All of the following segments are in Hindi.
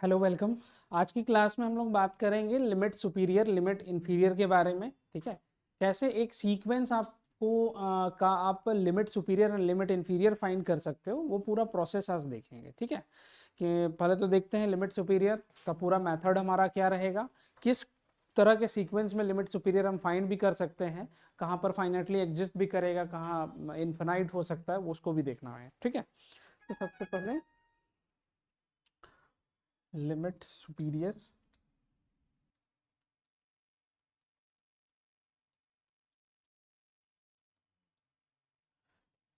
Hello welcome. आज की क्लास में हम लोग बात करेंगे लिमिट सुपीरियर लिमिट इन्फीरियर के बारे में। ठीक है, कैसे एक सीक्वेंस आपको का आप लिमिट सुपीरियर और लिमिट इन्फीरियर फाइंड कर सकते हो, वो पूरा प्रोसेस आज देखेंगे। ठीक है, कि पहले तो देखते हैं लिमिट सुपीरियर का पूरा मेथड हमारा क्या रहेगा, किस तरह के सीक्वेंस में लिमिट सुपीरियर हम फाइंड भी कर सकते हैं, कहाँ पर फाइनाइटली एग्जिस्ट भी करेगा, कहाँ इन्फिनाइट हो सकता है, उसको भी देखना है। ठीक है, तो सबसे पहले limit superior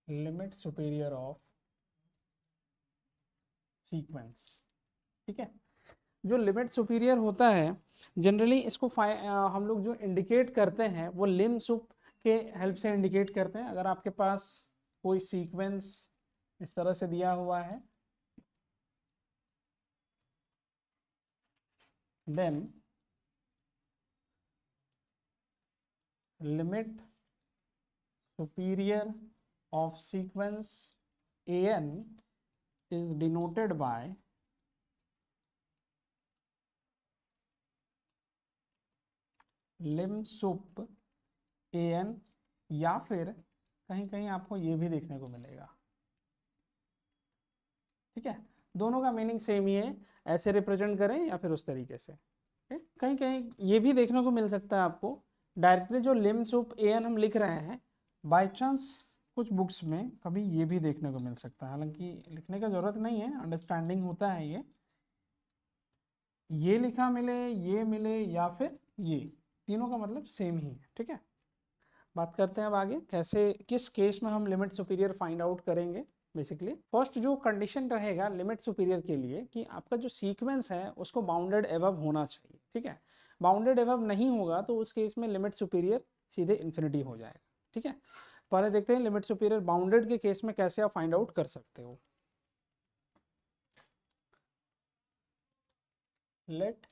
limit superior of sequence. ठीक है, जो लिमिट सुपीरियर होता है जनरली इसको हम लोग जो इंडिकेट करते हैं वो लिम सुप के हेल्प से इंडिकेट करते हैं। अगर आपके पास कोई सीक्वेंस इस तरह से दिया हुआ है, then limit superior of sequence an is denoted by lim sup an, या फिर कहीं कहीं आपको ये भी देखने को मिलेगा। ठीक है, दोनों का मीनिंग सेम ही है, ऐसे रिप्रेजेंट करें या फिर उस तरीके से। कहीं कहीं ये भी देखने को मिल सकता है आपको डायरेक्टली जो लिम्स ऑफ एन हम लिख रहे हैं, बाय चांस कुछ बुक्स में कभी ये भी देखने को मिल सकता है, हालांकि लिखने का जरूरत नहीं है, अंडरस्टैंडिंग होता है। ये लिखा मिले, ये मिले या फिर ये, तीनों का मतलब सेम ही है। ठीक है, बात करते हैं अब आगे कैसे किस केस में हम लिमिट सुपीरियर फाइंड आउट करेंगे। बेसिकली फर्स्ट जो कंडीशन रहेगा लिमिट सुपीरियर के लिए कि आपका जो सीक्वेंस है उसको बाउंडेड एबव होना चाहिए। ठीक है, बाउंडेड एबव नहीं होगा तो उस केस में लिमिट सुपीरियर सीधे इन्फिनिटी हो जाएगा। ठीक है, पहले देखते हैं लिमिट सुपीरियर बाउंडेड के केस में कैसे आप फाइंड आउट कर सकते हो। Let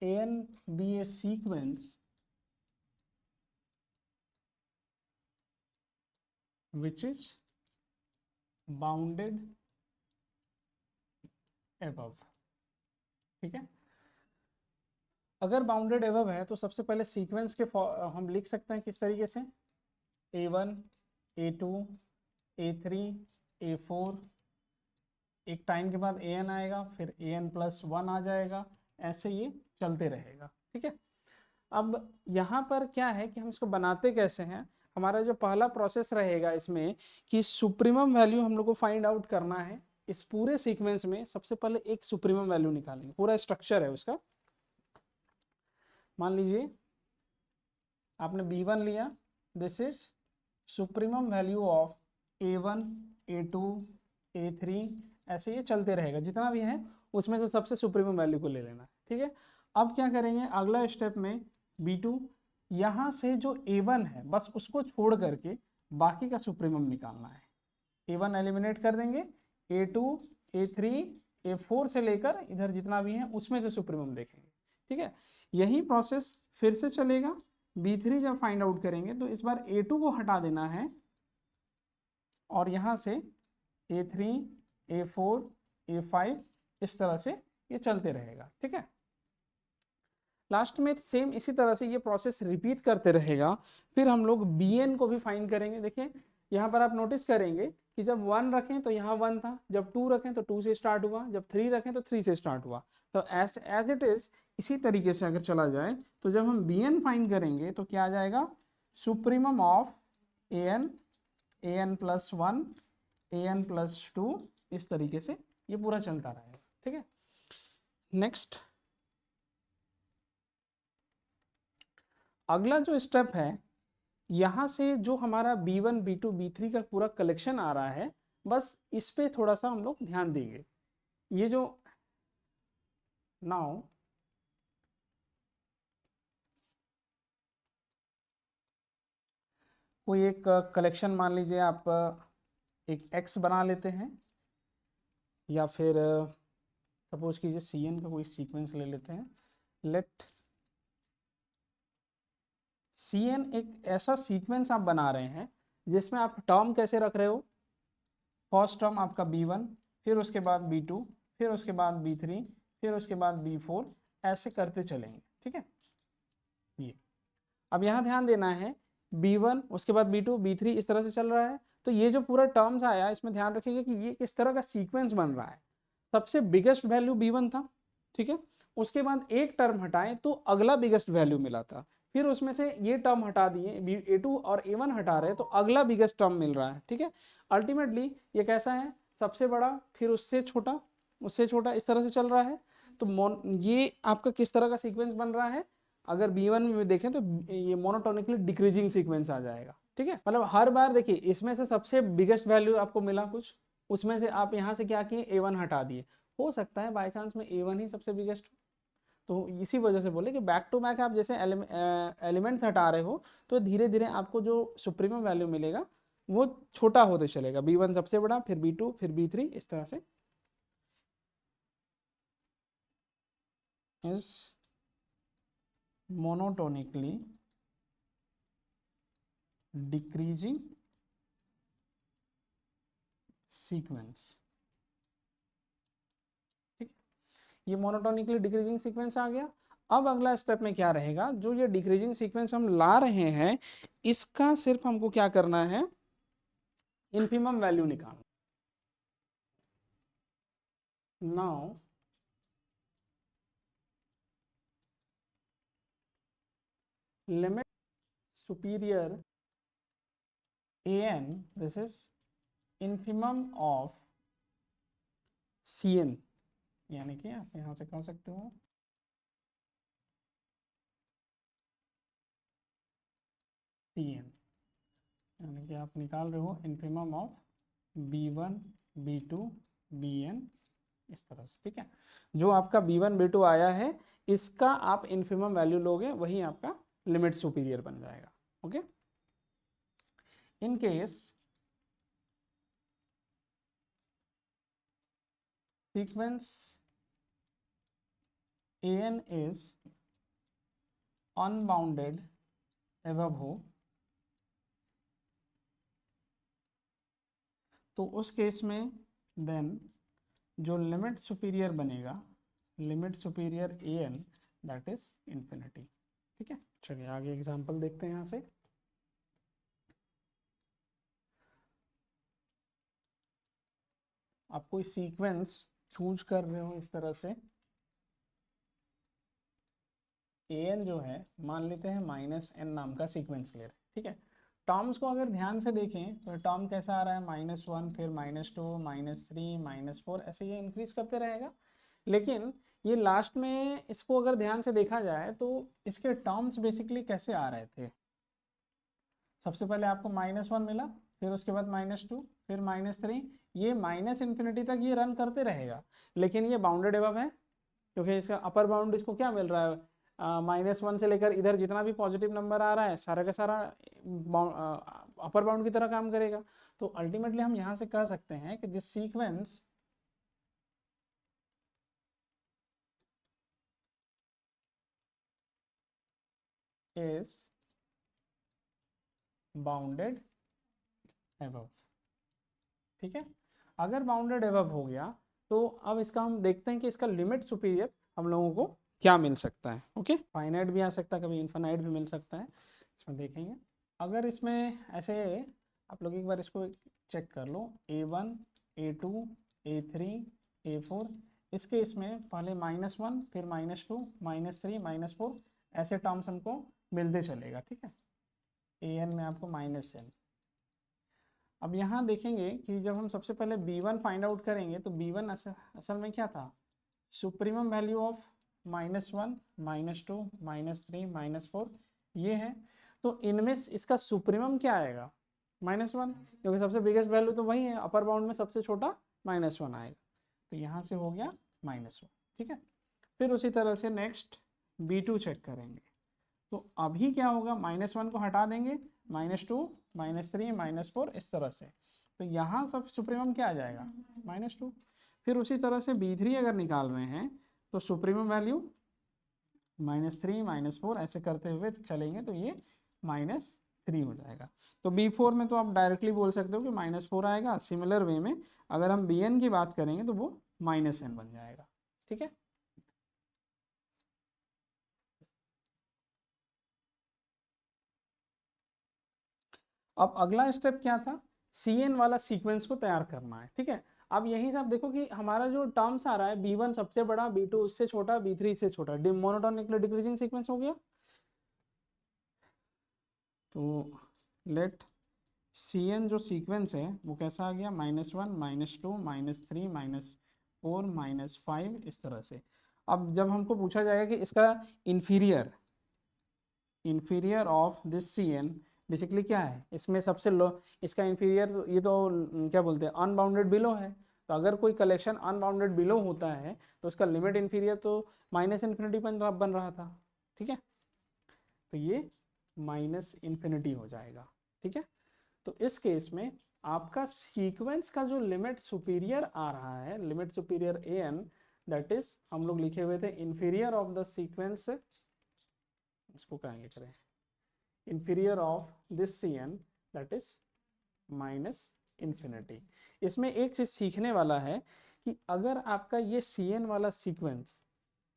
an be a sequence which is bounded above. ठीक है, अगर बाउंडेड एबव है तो सबसे पहले सीक्वेंस के हम लिख सकते हैं किस तरीके से, a1 a2 a3 a4, एक टाइम के बाद an आएगा, फिर an+1 आ जाएगा, ऐसे ये चलते रहेगा। ठीक है, अब यहाँ पर क्या है कि हम इसको बनाते कैसे हैं। हमारा जो पहला प्रोसेस रहेगा इसमें कि सुप्रीमम वैल्यू हम लोग को फाइंड आउट करना है। इस पूरे सीक्वेंस में सबसे पहले एक सुप्रीमम वैल्यू निकालेंगे, पूरा स्ट्रक्चर है उसका। मान लीजिए आपने b1 लिया, this is supremum value of a1 a2 a3, ऐसे ये चलते रहेगा, जितना भी है उसमें से सबसे सुप्रीमम वैल्यू को ले लेना है। ठीक है, अब क्या करेंगे अगला स्टेप में b2, यहाँ से जो a1 है बस उसको छोड़ करके बाकी का सुप्रीमम निकालना है। a1 एलिमिनेट कर देंगे, a2 a3 a4 से लेकर इधर जितना भी है उसमें से सुप्रीमम देखेंगे। ठीक है, यही प्रोसेस फिर से चलेगा। b3 जब फाइंड आउट करेंगे तो इस बार a2 को हटा देना है और यहाँ से a3 a4 a5 इस तरह से ये चलते रहेगा। ठीक है, लास्ट में सेम इसी तरह से ये प्रोसेस रिपीट करते रहेगा। फिर हम लोग bn को भी फाइंड करेंगे। देखिए यहाँ पर आप नोटिस करेंगे कि जब 1 रखें तो यहाँ 1 था, जब 2 रखें तो 2 से स्टार्ट हुआ, जब 3 रखें तो 3 से स्टार्ट हुआ। तो एज इट इज इसी तरीके से अगर चला जाए तो जब हम bn फाइंड करेंगे तो क्या आ जाएगा, supremum of an an+1 an+2, इस तरीके से ये पूरा चलता रहेगा। ठीक है, नेक्स्ट अगला जो स्टेप है, यहाँ से जो हमारा b1 b2 b3 का पूरा कलेक्शन आ रहा है, बस इस पे थोड़ा सा हम लोग ध्यान देंगे। ये जो नाउ कोई एक कलेक्शन मान लीजिए आप एक x बना लेते हैं, या फिर सपोज कीजिए cn का कोई सीक्वेंस ले लेते हैं। लेट cn एक ऐसा सीक्वेंस आप बना रहे हैं जिसमें आप टर्म कैसे रख रहे हो, फर्स्ट टर्म आपका b1, फिर उसके बाद b2, फिर उसके बाद B3, फिर उसके बाद B4, ऐसे करते चलेंगे। ठीक है, ये अब यहाँ ध्यान देना है B1 उसके बाद B2 B3 इस तरह से चल रहा है। तो ये जो पूरा टर्म्स आया इसमें ध्यान रखिएगा कि ये किस तरह का सीक्वेंस बन रहा है। सबसे बिगेस्ट वैल्यू B1 था, ठीक है, उसके बाद एक टर्म हटाएं तो अगला बिगेस्ट वैल्यू मिला था, फिर उसमें से ये टर्म हटा दिए, A2 और A1 हटा रहे तो अगला बिगेस्ट टर्म मिल रहा है। ठीक है, अल्टीमेटली ये कैसा है, सबसे बड़ा फिर उससे छोटा, उससे छोटा, इस तरह से चल रहा है। तो ये आपका किस तरह का सीक्वेंस बन रहा है, अगर B1 में देखें तो ये मोनोटोनिकली डिक्रीजिंग सीक्वेंस आ जाएगा। ठीक है, मतलब हर बार देखिए इसमें से सबसे बिगेस्ट वैल्यू आपको मिला कुछ, उसमें से आप यहाँ से क्या किए, A1 हटा दिए। हो सकता है बाई चांस में A1 ही सबसे बिगेस्ट हो, तो इसी वजह से बोले कि बैक टू बैक आप जैसे एलिमेंट्स हटा रहे हो तो धीरे धीरे आपको जो सुप्रीमम वैल्यू मिलेगा वो छोटा होते चलेगा। B1 सबसे बड़ा, फिर B2, फिर B3, इस तरह से इस monotonically decreasing sequence। ठीक, ये मोनोटोनिकली डिक्रीजिंग सीक्वेंस आ गया। अब अगला स्टेप में क्या रहेगा, जो ये डिक्रीजिंग सीक्वेंस हम ला रहे हैं इसका सिर्फ हमको क्या करना है, इन्फिमम वैल्यू निकालना। Now limit superior an, this is infimum of Cn, यानी कि आप यहां से कह सकते हो Cn, यानी कि आप निकाल रहे हो infimum of B1 B2 Bn, इस तरह से। ठीक है, जो आपका B1 B2 आया है इसका आप इन्फिमम वैल्यू लोगे, वही आपका लिमिट सुपीरियर बन जाएगा। Okay, in case sequence an is unbounded above हो तो उस केस में देन जो लिमिट सुपीरियर बनेगा, limit superior an, that is infinity. ठीक है, चलिए आगे एग्जांपल देखते हैं। यहाँ से आप कोई सीक्वेंस चूज कर रहे हो इस तरह से, an जो है मान लेते हैं -n नाम का सीक्वेंस ले रहे हैं। ठीक है, टर्म्स को अगर ध्यान से देखें तो टर्म कैसा आ रहा है, -1, फिर -2, -3, -4, ऐसे ये इंक्रीज करते रहेगा। लेकिन ये लास्ट में इसको अगर ध्यान से देखा जाए तो इसके टर्म्स बेसिकली कैसे आ रहे थे, सबसे पहले आपको -1 मिला, फिर उसके बाद -2, फिर -3, ये माइनस इन्फिनिटी तक ये रन करते रहेगा। लेकिन ये बाउंडेड एबव है क्योंकि इसका अपर बाउंड इसको क्या मिल रहा है, -1 से लेकर इधर जितना भी पॉजिटिव नंबर आ रहा है सारा का सारा अपर बाउंड की तरह काम करेगा। तो अल्टीमेटली हम यहाँ से कह सकते हैं कि this sequence is bounded above. ठीक है, अगर बाउंडेड एबव हो गया तो अब इसका हम देखते हैं कि इसका लिमिट सुपीरियर हम लोगों को क्या मिल सकता है। ओके, फाइनाइट भी आ सकता है, कभी इनफाइनाइट भी मिल सकता है, इसमें देखेंगे। अगर इसमें ऐसे आप लोग एक बार इसको चेक कर लो, A1 A2 A3 A4, इसके इसमें पहले -1, फिर -2, -3, -4, ऐसे टर्म्स हमको मिलते चलेगा। ठीक है, an में आपको -n। अब यहाँ देखेंगे कि जब हम सबसे पहले B1 फाइंड आउट करेंगे तो B1 असल में क्या था, सुप्रीमम वैल्यू ऑफ -1, -2, -3, -4 ये है। तो इनमें इसका सुप्रीमम क्या आएगा, -1, क्योंकि सबसे बिगेस्ट वैल्यू तो वही है, अपर बाउंड में सबसे छोटा -1 आएगा, तो यहाँ से हो गया -1। ठीक है, फिर उसी तरह से नेक्स्ट B2 चेक करेंगे तो अभी क्या होगा, -1 को हटा देंगे, -2, -3, -4, इस तरह से, तो यहाँ सब सुप्रीमम क्या आ जाएगा, -2। फिर उसी तरह से B3 अगर निकाल रहे हैं तो सुप्रीमम वैल्यू -3, -4, ऐसे करते हुए चलेंगे तो ये -3 हो जाएगा। तो B4 में तो आप डायरेक्टली बोल सकते हो कि -4 आएगा। सिमिलर वे में अगर हम Bn की बात करेंगे तो वो माइनस एन बन जाएगा। ठीक है, अब अगला स्टेप क्या था, Cn वाला सीक्वेंस को तैयार करना है। ठीक है, अब यहीं से आप देखो कि हमारा जो टर्म्स आ रहा है B1 सबसे बड़ा, B2 उससे छोटा, B3 इससे छोटा, मोनोटोनिक डिक्रीजिंग सीक्वेंस हो गया। तो लेट Cn जो सीक्वेंस है वो कैसा आ गया, -1 -2 -3 -4 -5 इस तरह से। अब जब हमको पूछा जाएगा कि इसका inferior of this Cn basically क्या है, इसमें सबसे लो, इसका इंफीरियर ये तो क्या बोलते हैं अनबाउंडेड बिलो है। तो अगर कोई कलेक्शन अनबाउंडेड बिलो होता है तो उसका लिमिट इंफीरियर तो -इन्फिनिटी बन रहा था। ठीक है, तो ये -इन्फिनिटी हो जाएगा। ठीक है, तो इस केस में आपका सीक्वेंस का जो लिमिट सुपीरियर आ रहा है, limit superior an, that is हम लोग लिखे हुए थे इंफीरियर ऑफ द सीक्वेंस, इसको क्या लिख रहे हैं, inferior of this Cn that is -infinity. इसमें एक चीज सीखने वाला है कि अगर आपका ये Cn वाला सीक्वेंस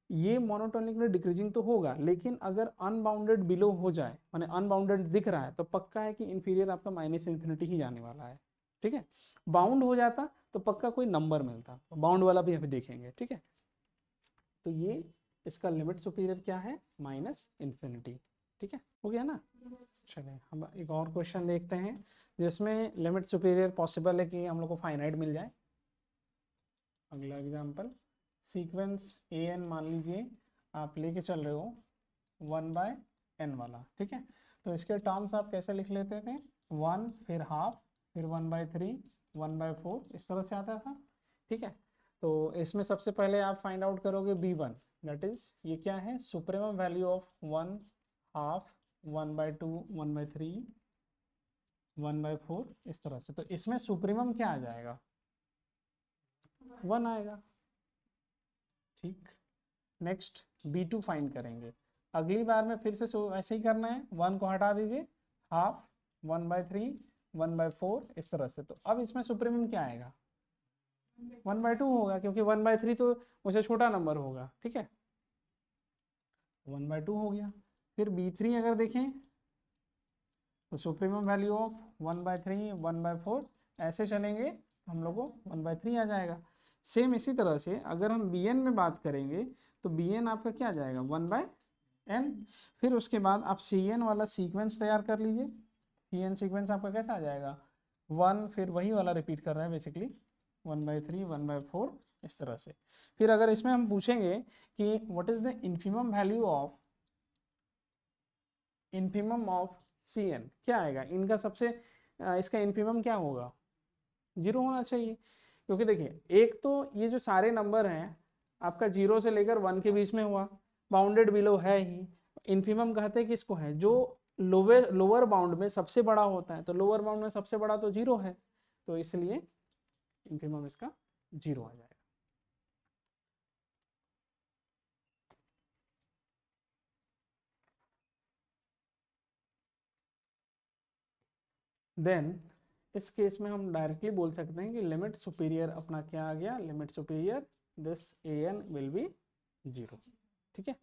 ये मोनोटोनिकली डिक्रीजिंग तो होगा, लेकिन अगर अनबाउंडेड बिलो हो जाए, माने अनबाउंडेड दिख रहा है, तो पक्का है कि इंफीरियर आपका -इन्फिनिटी ही जाने वाला है। ठीक है, बाउंड हो जाता तो पक्का कोई नंबर मिलता, बाउंड वाला भी अभी देखेंगे। ठीक है, तो ये इसका लिमिट सुपीरियर क्या है, -इन्फिनिटी। ठीक है, हो गया ना। चलिए हम एक और क्वेश्चन देखते हैं जिसमें लिमिट सुपीरियर पॉसिबल है कि हम लोग को फाइनाइट मिल जाए। अगला एग्जांपल, सीक्वेंस an मान लीजिए आप लेके चल रहे हो 1/n वाला। ठीक है, तो इसके टर्म्स आप कैसे लिख लेते थे, 1 फिर हाफ फिर 1/3 1/4 इस तरह से आता था। ठीक है, तो इसमें सबसे पहले आप फाइंड आउट करोगे b1, दैट इज ये क्या है, सुप्रीमम वैल्यू ऑफ 1 हाफ 1/2 1/3 1/4 इस तरह से। तो इसमें सुप्रीमम क्या आ जाएगा, 1 आएगा। ठीक, नेक्स्ट b2 फाइंड करेंगे। अगली बार में फिर से ऐसे ही करना है, 1 को हटा दीजिए, हाफ 1/3 1/4 इस तरह से। तो अब इसमें सुप्रीमम क्या आएगा, 1/2 होगा, क्योंकि 1/3 तो उससे छोटा नंबर होगा। ठीक है, 1/2 हो गया। फिर b3 अगर देखें तो सुप्रीमम वैल्यू ऑफ 1/3 1/4 ऐसे चलेंगे तो हम लोग को 1/3 आ जाएगा। सेम इसी तरह से अगर हम bn में बात करेंगे तो bn आपका क्या आ जाएगा, 1/n। फिर उसके बाद आप cn वाला सीक्वेंस तैयार कर लीजिए। cn सीक्वेंस आपका कैसा आ जाएगा, 1 फिर वही वाला रिपीट कर रहा है बेसिकली, 1/3 1/4 इस तरह से। फिर अगर इसमें हम पूछेंगे कि what is the infimum of Cn, क्या आएगा इनका सबसे, इसका इन्फीमम क्या होगा, 0 होना चाहिए। क्योंकि देखिए एक तो ये जो सारे नंबर हैं आपका 0 से लेकर 1 के बीच में हुआ, बाउंडेड बिलो है ही। इन्फीमम कहते हैं किसको है, जो लोअर बाउंड में सबसे बड़ा होता है। तो लोअर बाउंड में सबसे बड़ा तो 0 है, तो इसलिए इन्फीमम इसका 0 आ जाएगा। देन इस केस में हम डायरेक्टली बोल सकते हैं कि लिमिट सुपीरियर अपना क्या आ गया, limit superior this an will be 0। ठीक है,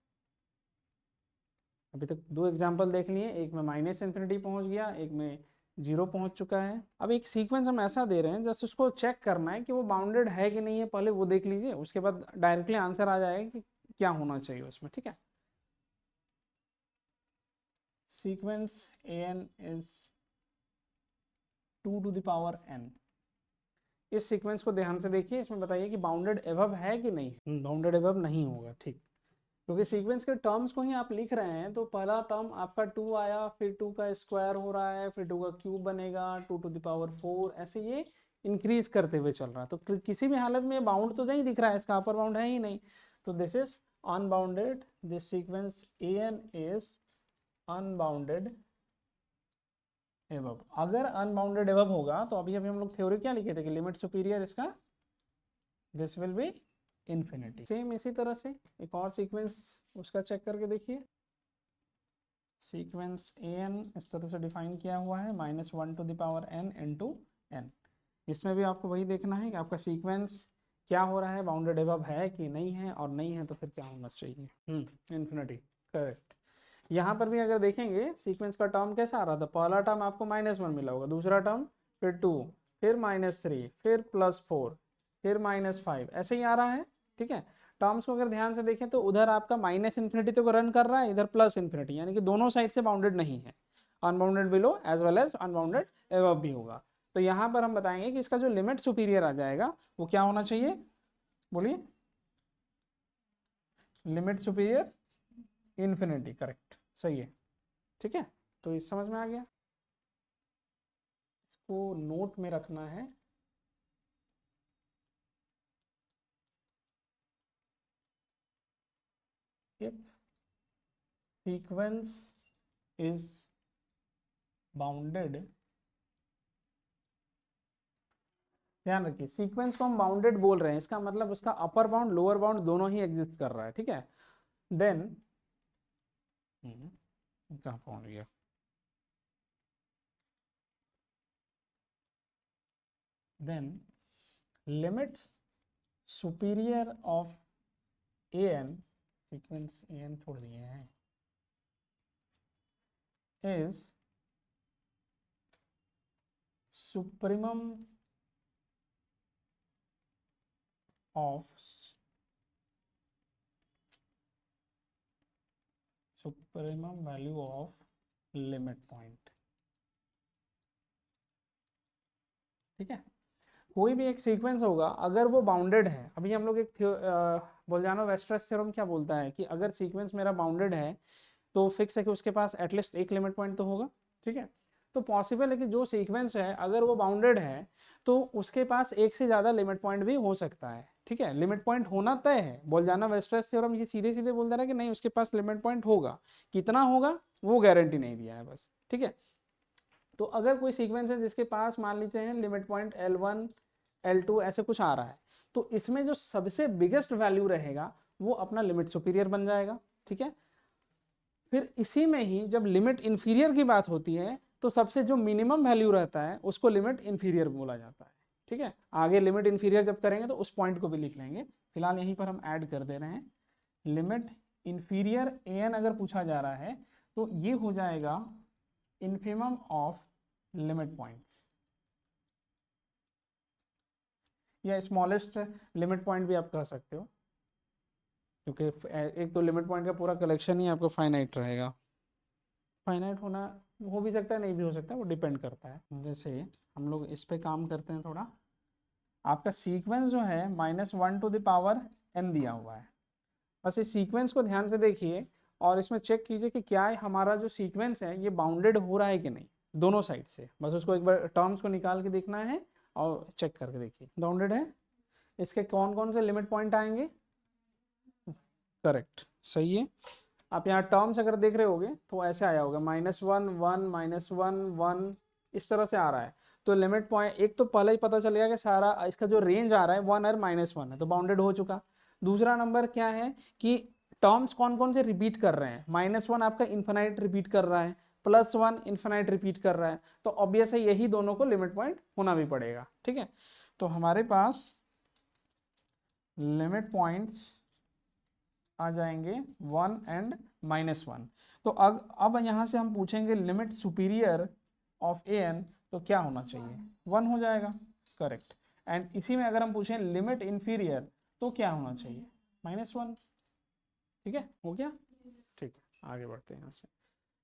अभी तक 2 एग्जांपल देख लिए, एक में -इन्फिनिटी पहुंच गया, एक में 0 पहुंच चुका है। अब एक सीक्वेंस हम ऐसा दे रहे हैं जस्ट उसको चेक करना है कि वो बाउंडेड है कि नहीं है, पहले वो देख लीजिए, उसके बाद डायरेक्टली आंसर आ जाएगा कि क्या होना चाहिए उसमें। ठीक है, sequence an is 2 to the power n। इस सीक्वेंस को ध्यान से देखिए, इसमें बताइए कि बाउंडेड एबव है कि नहीं, बाउंडेड एबव नहीं होगा। ठीक, क्योंकि सीक्वेंस के टर्म्स को ही आप लिख रहे हैं, तो पहला टर्म आपका 2 आया, फिर 2 का स्क्वायर हो रहा है, फिर 2 का क्यूब बनेगा, 2 to the power 4, ऐसे ये इंक्रीज करते हुए चल रहा है। तो किसी भी हालत में बाउंड तो नहीं दिख रहा है, इसका अपर बाउंड है ही नहीं, तो this is unbounded, this sequence an is unbounded above. अगर अनबाउंडेड एबव होगा तो अभी अभी हम लोग थ्योरी क्या लिखे थे कि लिमिट सुपीरियर इसका this will be infinity. Same इसी तरह से एक और सीक्वेंस उसका चेक करके देखिए, सीक्वेंस an इस तरह से डिफाइन किया हुआ है, -1 to the power n into n। इसमें भी आपको वही देखना है कि आपका सीक्वेंस क्या हो रहा है, बाउंडेड एबव है कि नहीं है, और नहीं है तो फिर क्या होना चाहिए, इन्फिनिटी, करेक्ट। यहाँ पर भी अगर देखेंगे सीक्वेंस का टर्म कैसा आ रहा था, पहला टर्म आपको -1 मिला होगा, दूसरा टर्म फिर 2, फिर -3, फिर +4, फिर -5, ऐसे ही आ रहा है। ठीक है, टर्म्स को अगर ध्यान से देखें तो उधर आपका -इन्फिनिटी तो रन कर रहा है, इधर +इन्फिनिटी, यानी कि दोनों साइड से बाउंडेड नहीं है, unbounded below as well as unbounded above भी होगा। तो यहाँ पर हम बताएंगे कि इसका जो लिमिट सुपीरियर आ जाएगा वो क्या होना चाहिए, बोलिए, लिमिट सुपीरियर इन्फिनिटी, करेक्ट, सही है। ठीक है, तो इस समझ में आ गया, इसको नोट में रखना है। if sequence is bounded, ध्यान रखिए सीक्वेंस को हम बाउंडेड बोल रहे हैं, इसका मतलब उसका अपर बाउंड लोअर बाउंड दोनों ही एग्जिस्ट कर रहा है। ठीक है, देन कहाँ पहुंच गया, then limit superior of an, sequence an छोड़ दिए हैं, is supremum of supremum value of limit point। ठीक है, कोई भी एक सीक्वेंस होगा अगर वो बाउंडेड है, अभी हम लोग एक बोल्जानो वेस्ट्रस थ्योरम क्या बोलता है कि अगर सीक्वेंस मेरा बाउंडेड है तो फिक्स है कि उसके पास एटलीस्ट एक लिमिट पॉइंट तो होगा। ठीक है, तो पॉसिबल है कि जो सीक्वेंस है अगर वो बाउंडेड है तो उसके पास एक से ज़्यादा लिमिट पॉइंट भी हो सकता है। ठीक है, लिमिट पॉइंट होना तय है, बोल्जानो वेस्ट्रस थ्योरम ये सीधे सीधे बोल दे रहा है कि नहीं उसके पास लिमिट पॉइंट होगा, कितना होगा वो गारंटी नहीं दिया है बस। ठीक है, तो अगर कोई सीक्वेंस है जिसके पास मान लीजिए हैं लिमिट पॉइंट L1 L2 ऐसे कुछ आ रहा है, तो इसमें जो सबसे बिगेस्ट वैल्यू रहेगा वो अपना लिमिट सुपीरियर बन जाएगा। ठीक है, फिर इसी में ही जब लिमिट इन्फीरियर की बात होती है तो सबसे जो मिनिमम वैल्यू रहता है उसको लिमिट इन्फीरियर बोला जाता है। ठीक है, आगे लिमिट इन्फीरियर जब करेंगे तो उस पॉइंट को भी लिख लेंगे, फिलहाल यहीं पर हम ऐड कर दे रहे हैं। लिमिट इन्फीरियर an अगर पूछा जा रहा है तो ये हो जाएगा इन्फिमम ऑफ लिमिट पॉइंट्स, या स्मॉलेस्ट लिमिट पॉइंट भी आप कह सकते हो, क्योंकि एक तो लिमिट पॉइंट का पूरा कलेक्शन ही आपको फाइनाइट रहेगा। फाइनाइट होना हो भी सकता है, नहीं भी हो सकता, वो डिपेंड करता है। जैसे हम लोग इस पे काम करते हैं थोड़ा, आपका सीक्वेंस जो है -1n दिया हुआ है, बस इस सीक्वेंस को ध्यान से देखिए और इसमें चेक कीजिए कि क्या हमारा जो सीक्वेंस है ये बाउंडेड हो रहा है कि नहीं, दोनों साइड से, बस उसको एक बार टर्म्स को निकाल के देखना है और चेक करके देखिए बाउंडेड है। इसके कौन कौन से लिमिट पॉइंट आएंगे, करेक्ट, सही है। आप यहाँ टर्म्स अगर देख रहे होगे तो ऐसे आया होगा -1 1 -1 1, इस तरह से आ रहा है। तो लिमिट पॉइंट एक तो पहले ही पता चलेगा कि सारा इसका जो रेंज आ रहा है 1 और -1 है, तो बाउंडेड हो चुका। दूसरा नंबर क्या है कि टर्म्स कौन कौन से रिपीट कर रहे हैं, -1 आपका इन्फिनाइट रिपीट कर रहा है, +1 इन्फिनाइट रिपीट कर रहा है, तो ऑब्वियस है यही दोनों को लिमिट पॉइंट होना भी पड़ेगा। ठीक है, तो हमारे पास लिमिट पॉइंट्स आ जाएंगे 1 एंड -1। तो अब यहाँ से हम पूछेंगे लिमिट सुपीरियर ऑफ an, तो क्या होना चाहिए, 1 हो जाएगा, करेक्ट। एंड इसी में अगर हम पूछें लिमिट इन्फीरियर तो क्या होना चाहिए, -1। ठीक है, हो गया, ठीक है, आगे बढ़ते हैं यहाँ से।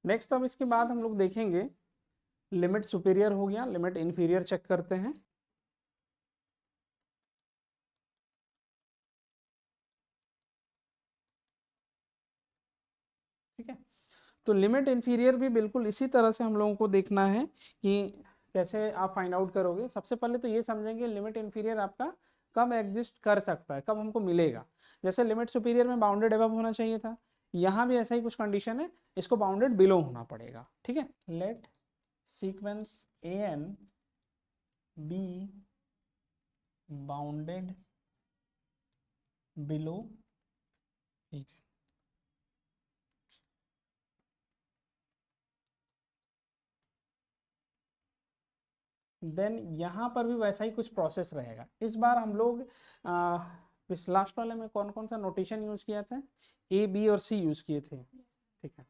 नेक्स्ट अब इसके बाद हम लोग देखेंगे लिमिट सुपीरियर हो गया, लिमिट इन्फीरियर चेक करते हैं। ठीक है, तो लिमिट इन्फीरियर भी बिल्कुल इसी तरह से हम लोगों को देखना है कि कैसे आप फाइंड आउट करोगे। सबसे पहले तो ये समझेंगे लिमिट इन्फीरियर आपका कब एग्जिस्ट कर सकता है, कब हमको मिलेगा। जैसे लिमिट सुपीरियर में बाउंडेड अबव होना चाहिए था, यहाँ भी ऐसा ही कुछ कंडीशन है, इसको बाउंडेड बिलो होना पड़ेगा। ठीक है, let sequence an be bounded below, ठीक है, देन यहाँ पर भी वैसा ही कुछ प्रोसेस रहेगा। इस बार हम लोग इस लास्ट वाले में कौन कौन सा नोटेशन यूज़ किया था, ए बी और सी यूज़ किए थे, ठीक है।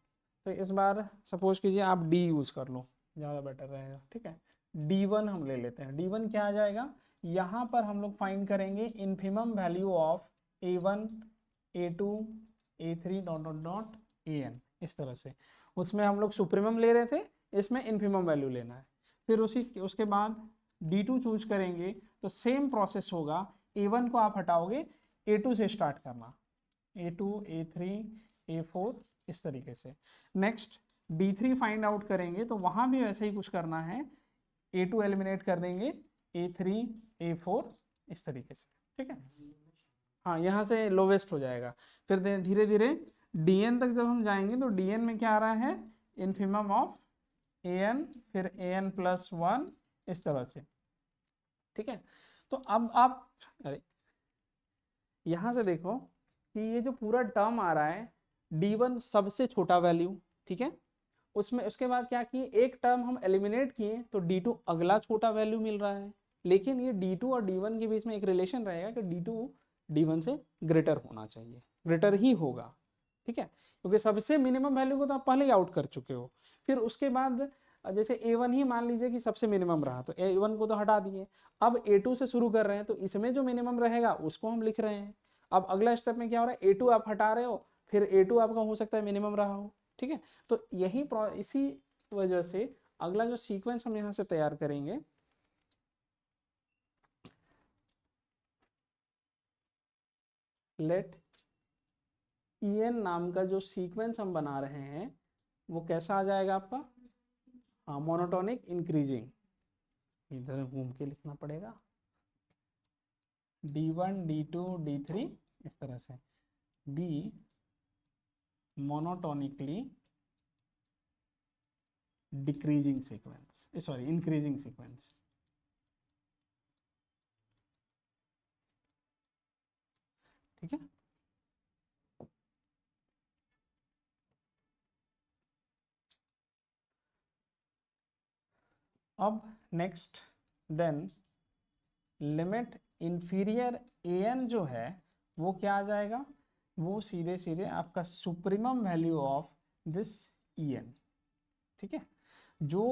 तो इस बार सपोज कीजिए आप डी यूज़ कर लो, ज़्यादा बेटर रहेगा, ठीक है। D1 हम ले लेते हैं। D1 क्या आ जाएगा, यहाँ पर हम लोग फाइंड करेंगे infimum value of A1 A2 A3 dot dot dot AN, इस तरह से। उसमें हम लोग सुप्रीमम ले रहे थे, इसमें इन्फिमम वैल्यू लेना है। फिर उसके बाद D2 चूज करेंगे तो सेम प्रोसेस होगा। A1 को आप हटाओगे, A2 से स्टार्ट करना, A2 A3 A4 इस तरीके से। नेक्स्ट D3 फाइंड आउट करेंगे तो वहाँ भी वैसे ही कुछ करना है, A2 एलिमिनेट कर देंगे, A3 A4 इस तरीके से, ठीक है। हाँ, यहाँ से लोवेस्ट हो जाएगा। फिर धीरे धीरे DN तक जब हम जाएंगे तो DN में क्या आ रहा है, इन्फिमम ऑफ AN, फिर AN प्लस 1 इस तरह से, ठीक है। तो अब आप अरे यहाँ से देखो कि ये जो पूरा टर्म आ रहा है D1 सबसे छोटा वैल्यू, ठीक है। उसमें उसके बाद क्या किए, एक टर्म हम एलिमिनेट किए तो D2 अगला छोटा वैल्यू मिल रहा है। लेकिन ये D2 और D1 के बीच में एक रिलेशन रहेगा कि D2 D1 से ग्रेटर होना चाहिए, ग्रेटर ही होगा, ठीक है, क्योंकि सबसे मिनिमम वैल्यू को तो आप पहले ही आउट कर चुके हो। फिर उसके बाद जैसे A1 ही मान लीजिए कि सबसे मिनिमम रहा तो A1 को तो हटा दिए, अब A2 से शुरू कर रहे हैं तो इसमें जो मिनिमम रहेगा उसको हम लिख रहे हैं। अब अगला स्टेप में क्या हो रहा है, A2 आप हटा रहे हो, फिर A2 आपका हो सकता है मिनिमम रहा हो, ठीक है। तो इसी वजह से अगला जो सीक्वेंस हम यहाँ से तैयार करेंगे, लेट EN नाम का जो सीक्वेंस हम बना रहे हैं वो कैसा आ जाएगा आपका, हाँ, मोनोटोनिक इंक्रीजिंग। इधर घूम के लिखना पड़ेगा, D1 D2 D3 इस तरह से, be monotonically decreasing sequence, sorry increasing sequence, ठीक है। अब next then limit inferior AN जो है वो क्या आ जाएगा, वो सीधे सीधे आपका supremum value of this EN, ठीक है। जो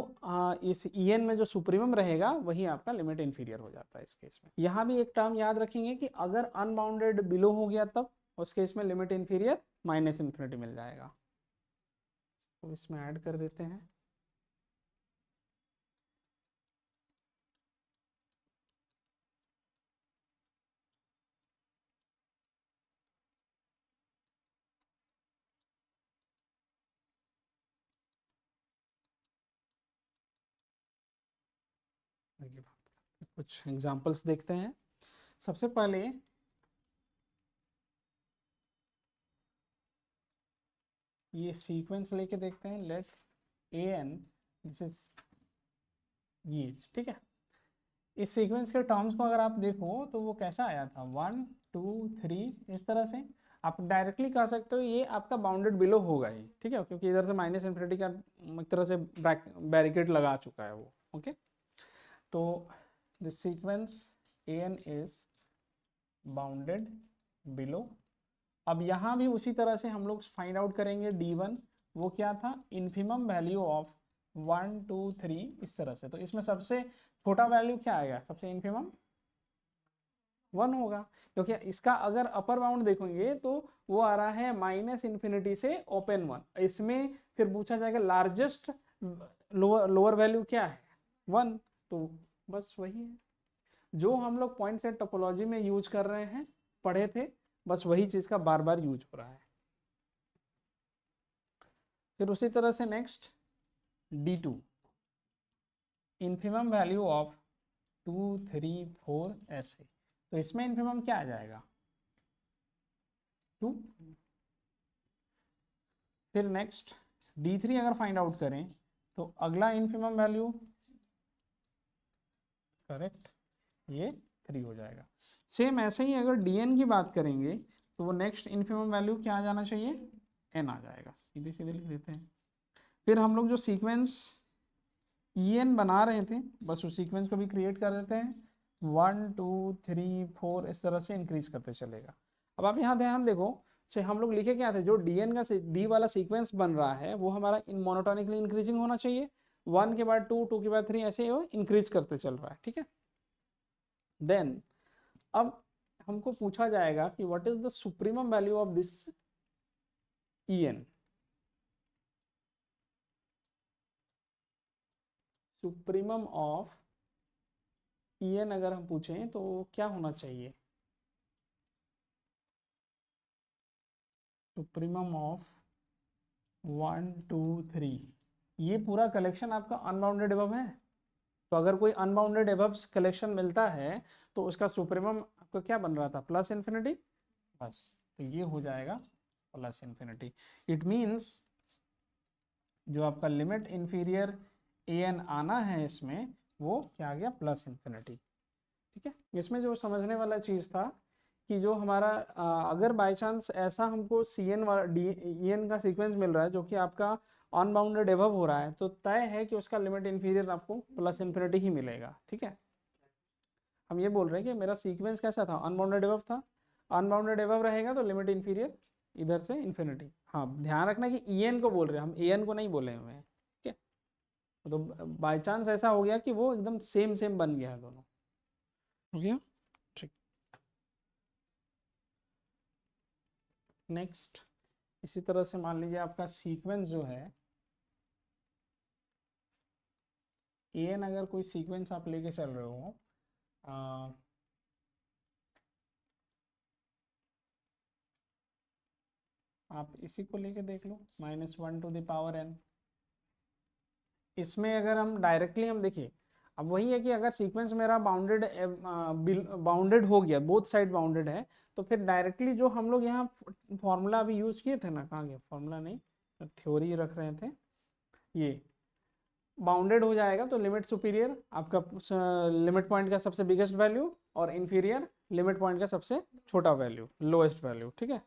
इस EN में जो सुप्रीमम रहेगा वही आपका लिमिट इंफीरियर हो जाता है इस केस में। यहाँ भी एक टर्म याद रखेंगे कि अगर अनबाउंडेड बिलो हो गया तब उस केस में लिमिट इंफीरियर माइनस इन्फिनिटी मिल जाएगा। तो इसमें ऐड कर देते हैं, कुछ एग्जांपल्स देखते हैं। सबसे पहले ये सीक्वेंस लेके देखते हैं, लेट AN दिस इज ये, ठीक है। इस सीक्वेंस के टर्म्स को अगर आप देखो तो वो कैसा आया था, 1 2 3 इस तरह से। आप डायरेक्टली कह सकते हो ये आपका बाउंडेड बिलो होगा ही, ठीक है, क्योंकि इधर से माइनस इन्फिनिटी का एक तरह से बैरिकेड लगा चुका है वो, ओके। तो the sequence AN is bounded below. अब यहाँ भी उसी तरह से हम लोग फाइंड आउट करेंगे D1, वो क्या था, इन्फिमम वैल्यू ऑफ 1 2 3 इस तरह से। तो इसमें सबसे छोटा वैल्यू क्या आएगा, सबसे इन्फिमम 1 होगा, क्योंकि इसका अगर अपर बाउंड देखेंगे तो वो आ रहा है माइनस इन्फिनिटी से ओपन 1। इसमें फिर पूछा जाएगा लार्जेस्ट लोअर वैल्यू क्या है, 1, तो बस वही है जो हम लोग पॉइंट सेट टोपोलॉजी में यूज कर रहे हैं, पढ़े थे, बस वही चीज का बार बार यूज हो रहा है। फिर उसी तरह से next D2, infimum value of 2 3 4 ऐसे। तो इसमें इन्फिमम क्या आ जाएगा, 2। फिर नेक्स्ट D3 अगर फाइंड आउट करें तो अगला इन्फिमम वैल्यू, करेक्ट, ये 3 हो जाएगा। सेम ऐसे ही अगर DN की बात करेंगे तो वो नेक्स्ट इन्फिमम वैल्यू क्या आ जाना चाहिए, N आ जाएगा, सीधे सीधे लिख देते हैं। फिर हम लोग जो सीक्वेंस EN बना रहे थे, बस उस सीक्वेंस को भी क्रिएट कर देते हैं, 1 2 3 4 इस तरह से इंक्रीज करते चलेगा। अब आप यहाँ ध्यान देखो, से हम लोग लिखे क्या थे, जो DN का डी वाला सीक्वेंस बन रहा है वो हमारा इन मोनोटोनिकली इंक्रीजिंग होना चाहिए, 1 के बाद 2 2 के बाद 3 ऐसे वो इंक्रीज करते चल रहा है, ठीक है। देन अब हमको पूछा जाएगा कि what is the supremum value of this EN। Supremum of EN अगर हम पूछें तो क्या होना चाहिए, सुप्रीमम ऑफ 1 2 3, ये पूरा कलेक्शन आपका अनबाउंडेड एबव है। तो अगर कोई अनबाउंडेड एबव कलेक्शन मिलता है तो उसका सुप्रीमम आपका क्या बन रहा था, प्लस इन्फिनिटी, बस तो ये हो जाएगा प्लस इन्फिनिटी। इट मीन्स जो आपका लिमिट इंफीरियर AN आना है इसमें वो क्या आ गया, प्लस इन्फिनिटी, ठीक है। इसमें जो समझने वाला चीज़ था कि जो हमारा अगर बाय चांस ऐसा हमको CN वाला EN का सीक्वेंस मिल रहा है जो कि आपका अनबाउंडेड एबव हो रहा है, तो तय है कि उसका लिमिट इंफीरियर आपको प्लस इन्फिनिटी ही मिलेगा, ठीक है। हम ये बोल रहे हैं कि मेरा सीक्वेंस कैसा था, अनबाउंडेड एबव था, अनबाउंडेड एबव रहेगा तो लिमिट इंफीरियर इधर से इन्फिनिटी। हाँ ध्यान रखना कि EN को बोल रहे हैं हम, AN को नहीं बोले हुए हैं, ठीक है। तो बाय चांस ऐसा हो गया कि वो एकदम सेम सेम बन गया है दोनों, हो गया, ठीक। नेक्स्ट इसी तरह से मान लीजिए आपका सीक्वेंस जो है AN, अगर कोई सीक्वेंस आप लेके चल रहे हो, आप इसी को लेके देख लो, -1 टू द पावर n। इसमें अगर हम डायरेक्टली हम देखिए, अब वही है कि अगर सीक्वेंस मेरा बाउंडेड हो गया, बोथ साइड बाउंडेड है, तो फिर डायरेक्टली जो हम लोग यहाँ फॉर्मूला अभी यूज किए थे ना, कहाँ गया फॉर्मूला, नहीं थ्योरी रख रहे थे, ये बाउंडेड हो जाएगा तो लिमिट सुपीरियर आपका लिमिट पॉइंट का सबसे बिगेस्ट वैल्यू और इंफीरियर लिमिट पॉइंट का सबसे छोटा वैल्यू, लोएस्ट वैल्यू, ठीक है।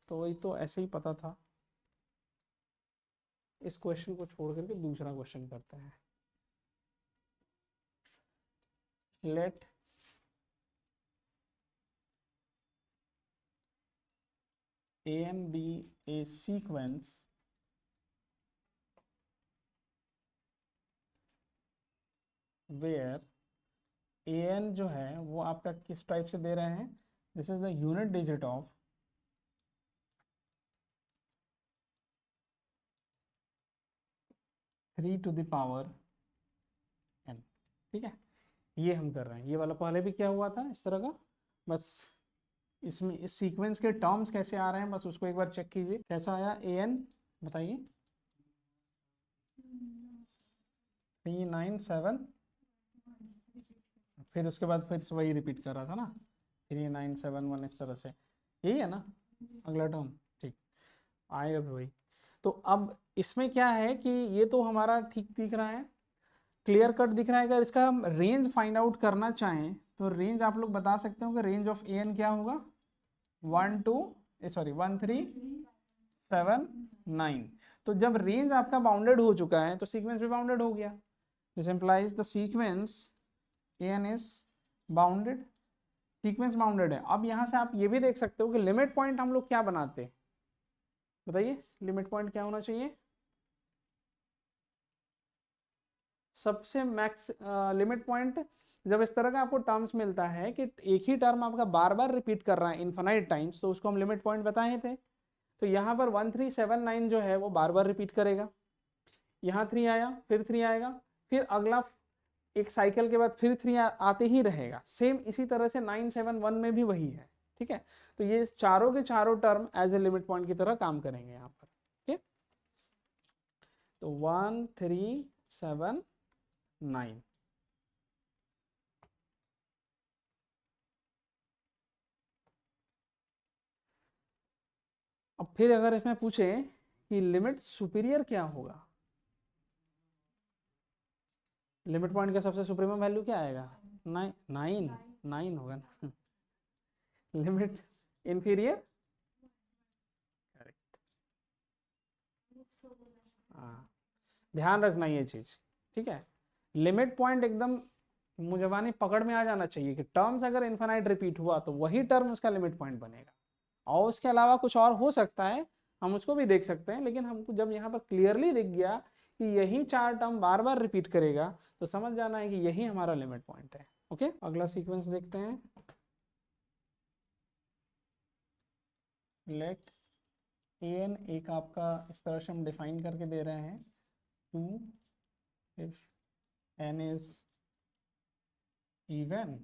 तो वही तो ऐसे ही पता था। इस क्वेश्चन को छोड़ करके दूसरा क्वेश्चन करते हैं। Let AN be a sequence where AN जो है वो आपका किस टाइप से दे रहे हैं, this is the unit digit of 3 to the power n, ठीक है। ये हम कर रहे हैं, ये वाला पहले भी क्या हुआ था इस तरह का, बस इसमें इस सीक्वेंस के टर्म्स कैसे आ रहे हैं बस उसको एक बार चेक कीजिए, कैसा आया AN बताइए, 397, फिर उसके बाद फिर से वही रिपीट कर रहा था ना, 3971 इस तरह से, यही है ना अगला टर्म, ठीक आएगा भी वही। तो अब इसमें क्या है कि ये तो हमारा ठीक दिख रहा है, क्लियर कट दिख रहा है। अगर इसका हम रेंज फाइंड आउट करना चाहें तो रेंज आप लोग बता सकते हो कि रेंज ऑफ AN क्या होगा, 1379। तो जब रेंज आपका बाउंडेड हो चुका है तो सीक्वेंस भी बाउंडेड हो गया, this implies the sequence AN is bounded, sequence bounded है। अब यहाँ से आप ये भी देख सकते हो कि लिमिट पॉइंट हम लोग क्या बनाते हैं, बताइए लिमिट पॉइंट क्या होना चाहिए, सबसे मैक्स लिमिट पॉइंट। जब इस तरह का आपको टर्म्स मिलता है कि एक ही टर्म आपका बार बार रिपीट कर रहा है इन्फाइनाइट टाइम्स, तो उसको हम लिमिट पॉइंट बताए थे। तो यहाँ पर 1379 जो है वो बार बार रिपीट करेगा, यहाँ 3 आया, फिर 3 आएगा, फिर अगला एक साइकिल के बाद फिर 3 आते ही रहेगा, सेम इसी तरह से 971 में भी वही है, ठीक है। तो ये चारों के चारों term as a limit point की तरह काम करेंगे यहाँ पर, ठीक। तो 1379, अब फिर अगर इसमें पूछे कि लिमिट सुपीरियर क्या होगा, लिमिट पॉइंट का सबसे सुप्रीमम वैल्यू क्या आएगा, 9 होगा ना लिमिट इंफीरियर, करेक्ट, हाँ ध्यान रखना ये चीज, ठीक है। लिमिट पॉइंट एकदम मुझे पकड़ में आ जाना चाहिए कि टर्म्स अगर इन्फिनाइट रिपीट हुआ तो वही टर्म उसका लिमिट पॉइंट बनेगा, और उसके अलावा कुछ और हो सकता है, हम उसको भी देख सकते हैं, लेकिन हमको जब यहाँ पर क्लियरली दिख गया कि यही 4 टर्म बार बार रिपीट करेगा तो समझ जाना है कि यही हमारा लिमिट पॉइंट है। ओके, अगला सीक्वेंस देखते हैं। लेट एन एक आपका इस तरह से हम डिफाइन करके दे रहे हैं, 2 इफ n इज इवन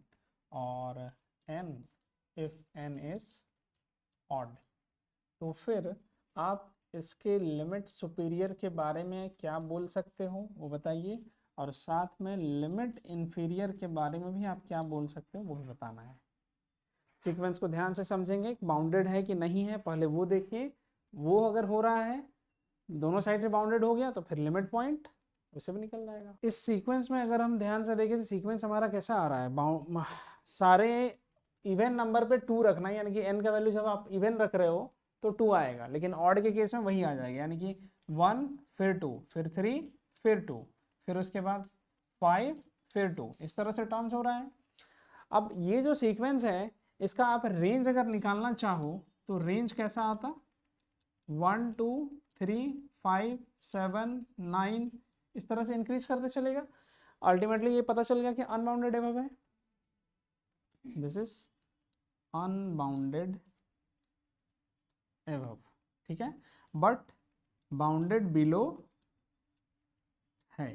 और n if n is odd. तो फिर आप इसके लिमिट सुपीरियर के बारे में क्या बोल सकते हो वो बताइए, और साथ में लिमिट इन्फीरियर के बारे में भी आप क्या बोल सकते हो वो भी बताना है। सीक्वेंस को ध्यान से समझेंगे, बाउंडेड है कि नहीं है पहले वो देखिए, वो अगर हो रहा है दोनों साइड से बाउंडेड हो गया तो फिर लिमिट पॉइंट उससे भी निकल जाएगा। इस सीक्वेंस में अगर हम ध्यान से देखें तो सीक्वेंस हमारा कैसा आ रहा है, सारे इवन नंबर पे 2 रखना है, यानी कि n का वैल्यू जब आप इवन रख रहे हो तो 2 आएगा, लेकिन ऑड के केस में वही आ जाएगा, यानी कि 1 फिर 2 फिर 3 फिर 2 फिर उसके बाद 5 फिर 2, इस तरह से टर्म्स हो रहा है। अब ये जो सीक्वेंस है इसका आप रेंज अगर निकालना चाहो तो रेंज कैसा आता, 1 2 3 5 7 9 इस तरह से इंक्रीज करते चलेगा। अल्टीमेटली ये पता चल गया कि अनबाउंडेड एबव है, दिस इज अनबाउंडेड एबव, ठीक है, बट बाउंडेड बिलो है।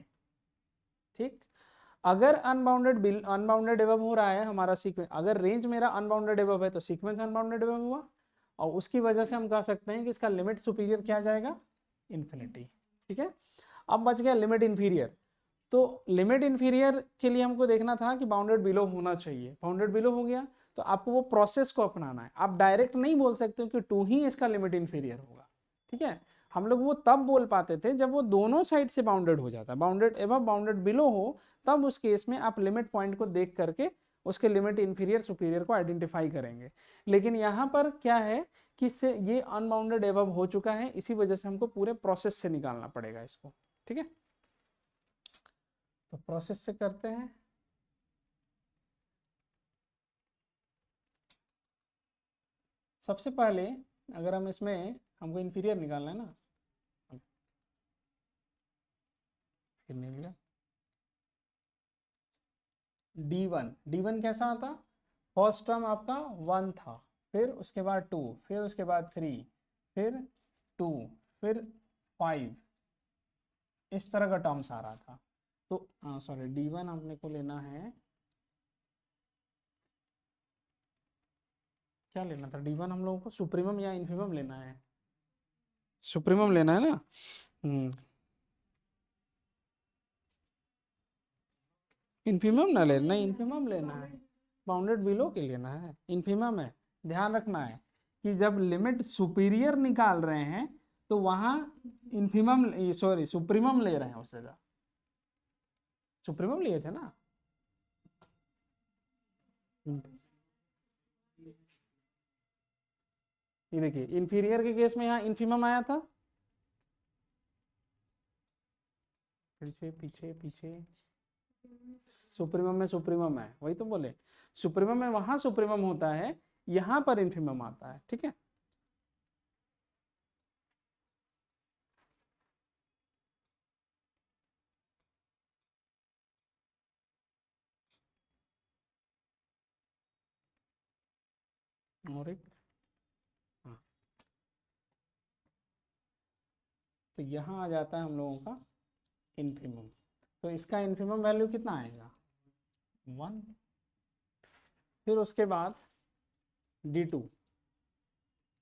ठीक, अगर अनबाउंडेड एबव हो रहा है हमारा सीक्वेंस, अगर रेंज मेरा अनबाउंडेड एबव है तो सीक्वेंस अनबाउंडेड एबव हुआ, और उसकी वजह से हम कह सकते हैं कि इसका लिमिट सुपीरियर क्या जाएगा, इन्फिनिटी। ठीक है, अब बच गया लिमिट इन्फीरियर। तो लिमिट इन्फीरियर के लिए हमको देखना था कि बाउंडेड बिलो होना चाहिए, बाउंडेड बिलो हो गया तो आपको वो प्रोसेस को अपनाना है। आप डायरेक्ट नहीं बोल सकते कि 2 ही इसका लिमिट इन्फीरियर होगा। ठीक है, हम लोग वो तब बोल पाते थे जब वो दोनों साइड से बाउंडेड हो जाता है, बाउंडेड एबव बाउंडेड बिलो हो, तब उस केस में आप लिमिट पॉइंट को देख करके उसके लिमिट इन्फीरियर सुपीरियर को आइडेंटिफाई करेंगे। लेकिन यहाँ पर क्या है कि इससे ये अनबाउंडेड एबव हो चुका है, इसी वजह से हमको पूरे प्रोसेस से निकालना पड़ेगा इसको। ठीक है, तो प्रोसेस से करते हैं। सबसे पहले अगर हम इसमें हमको इन्फीरियर निकालना है ना, फिर नहीं लिया, D1 कैसा आता, फर्स्ट टर्म आपका 1 था, फिर उसके बाद 2, फिर उसके बाद 3, फिर 2, फिर 5, इस तरह का टर्म्स आ रहा था। तो सॉरी, D1 हमने को लेना है, क्या लेना था, D1 हम लोगों को सुप्रीमम या इन्फीमम लेना है, सुप्रीमम लेना है ना। इन्फीमम ना लेना, नहीं इन्फीमम लेना है, बाउंडेड बिलो के लेना है, इन्फीमम है। ध्यान रखना है कि जब लिमिट सुपीरियर निकाल रहे हैं तो वहां इन्फीमम, सॉरी सुप्रीमम ले रहे हैं उस जगह, सुप्रीमम लिए थे ना। ये देखिए इंफीरियर के केस में यहाँ इन्फीमम आया था, पीछे पीछे पीछे, सुप्रीमम में सुप्रीमम है, वही तो बोले, सुप्रीमम में वहां सुप्रीमम होता है, यहां पर इन्फीमम आता है। ठीक है, और एक, हाँ, तो यहाँ आ जाता है हम लोगों का इन्फीमम। तो इसका इन्फीमम वैल्यू कितना आएगा, 1। फिर उसके बाद D2,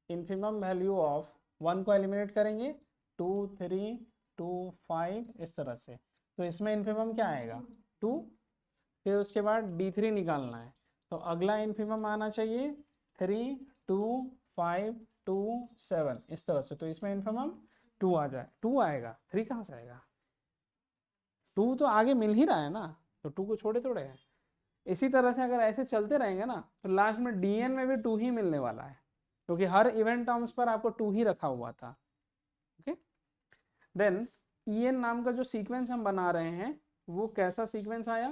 इन्फीमम वैल्यू ऑफ 1 को एलिमिनेट करेंगे, 2 3 2 5 इस तरह से, तो इसमें इन्फीमम क्या आएगा, 2। फिर उसके बाद D3 निकालना है, तो अगला इन्फीमम आना चाहिए 3 2 5 2 7 इस तरह से, तो इसमें इन्फीमम 2 आ जाए, 2 आएगा, 3 कहाँ से आएगा, 2 तो आगे मिल ही रहा है ना, तो 2 को छोड़े थोड़े हैं। इसी तरह से अगर ऐसे चलते रहेंगे ना तो लास्ट में DN में भी 2 ही मिलने वाला है, क्योंकि हर इवेंट टर्म्स पर आपको 2 ही रखा हुआ था। ओके, देन EN नाम का जो सीक्वेंस हम बना रहे हैं वो कैसा सीक्वेंस आया,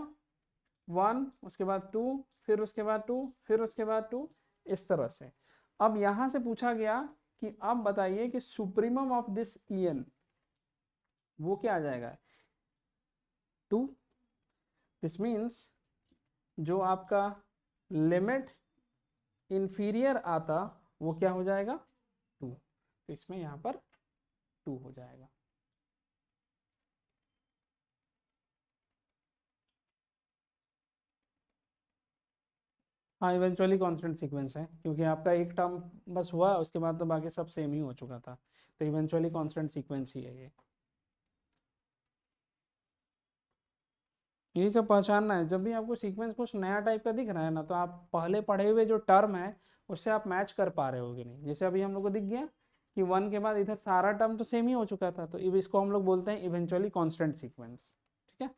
1 उसके बाद 2 फिर उसके बाद 2 फिर उसके बाद 2, इस तरह से। अब यहां से पूछा गया कि अब बताइए कि सुप्रीमम ऑफ दिस En वो क्या आ जाएगा, 2। दिस मीन्स जो आपका लिमिट इंफीरियर आता वो क्या हो जाएगा, 2। तो इसमें यहाँ पर 2 हो जाएगा। हाँ इवेंचुअली कांस्टेंट सीक्वेंस है, क्योंकि आपका एक टर्म बस हुआ, उसके बाद तो बाकी सब सेम ही हो चुका था, तो इवेंचुअली कांस्टेंट सीक्वेंस ही है ये। यही सब पहचानना है, जब भी आपको सीक्वेंस कुछ नया टाइप का दिख रहा है ना, तो आप पहले पढ़े हुए जो टर्म है उससे आप मैच कर पा रहे होगे नहीं। जैसे अभी हम लोग को दिख गया कि 1 के बाद इधर सारा टर्म तो सेम ही हो चुका था, तो इसको हम लोग बोलते हैं इवेंचुअली कांस्टेंट सीक्वेंस। ठीक है,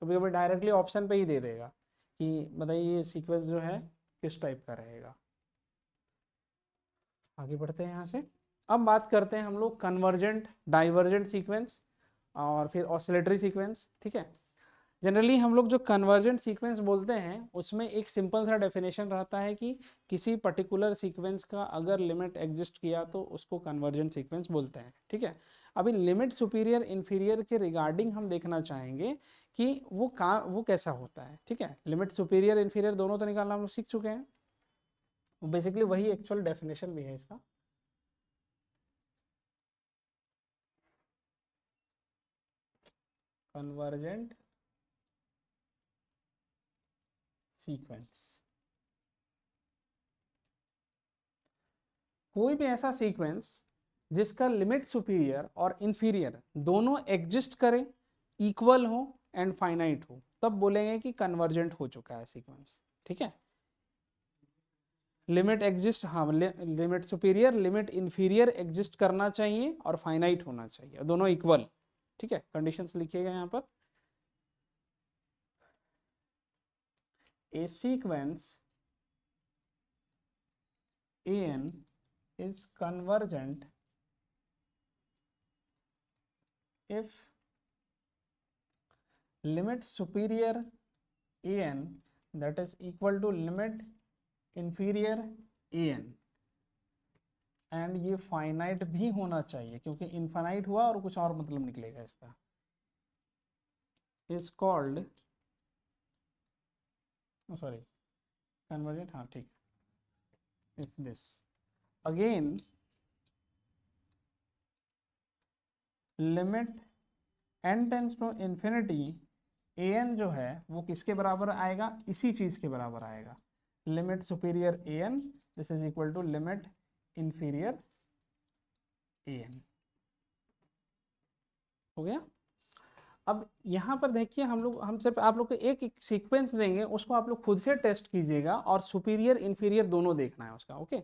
कभी कभी डायरेक्टली ऑप्शन पे ही दे देगा कि बताइए ये सीक्वेंस जो है किस टाइप का रहेगा। आगे बढ़ते हैं यहाँ से। अब बात करते हैं हम लोग कन्वर्जेंट, डाइवर्जेंट सीक्वेंस और फिर ऑसिलेटरी सीक्वेंस। ठीक है, जनरली हम लोग जो कन्वर्जेंट सीक्वेंस बोलते हैं उसमें एक सिंपल सा डेफिनेशन रहता है कि किसी पर्टिकुलर सीक्वेंस का अगर लिमिट एग्जिस्ट किया तो उसको कन्वर्जेंट सीक्वेंस बोलते हैं। ठीक है, अभी लिमिट सुपीरियर इंफीरियर के रिगार्डिंग हम देखना चाहेंगे कि वो कैसा होता है। ठीक है, लिमिट सुपीरियर इंफीरियर दोनों तो निकालना हम लोग सीख चुके हैं, बेसिकली वही एक्चुअल डेफिनेशन भी है इसका। कन्वर्जेंट सीक्वेंस, कोई भी ऐसा सीक्वेंस जिसका लिमिट सुपीरियर और इंफीरियर दोनों एग्जिस्ट करें, इक्वल हो एंड फाइनाइट हो, तब बोलेंगे कि कन्वर्जेंट हो चुका है सीक्वेंस। ठीक है, लिमिट एग्जिस्ट, हाँ limit superior limit inferior exist करना चाहिए और फाइनाइट होना चाहिए, दोनों इक्वल। ठीक है, कंडीशंस लिखिएगा यहाँ पर। ए sequence an is convergent if limit superior an that is equal to limit inferior an, and ये फाइनाइट भी होना चाहिए, क्योंकि इनफाइनाइट हुआ और कुछ और मतलब निकलेगा इसका, इज कॉल्ड, सॉरी कन्वर्जेंट, हाँ ठीक है। If this again limit n tends to infinity an जो है वो किसके बराबर आएगा, इसी चीज के बराबर आएगा, limit superior an this is equal to limit inferior an। हो गया। अब यहाँ पर देखिए हम सिर्फ आप लोग को एक सीक्वेंस देंगे, उसको आप लोग खुद से टेस्ट कीजिएगा और सुपीरियर इंफीरियर दोनों देखना है उसका। ओके,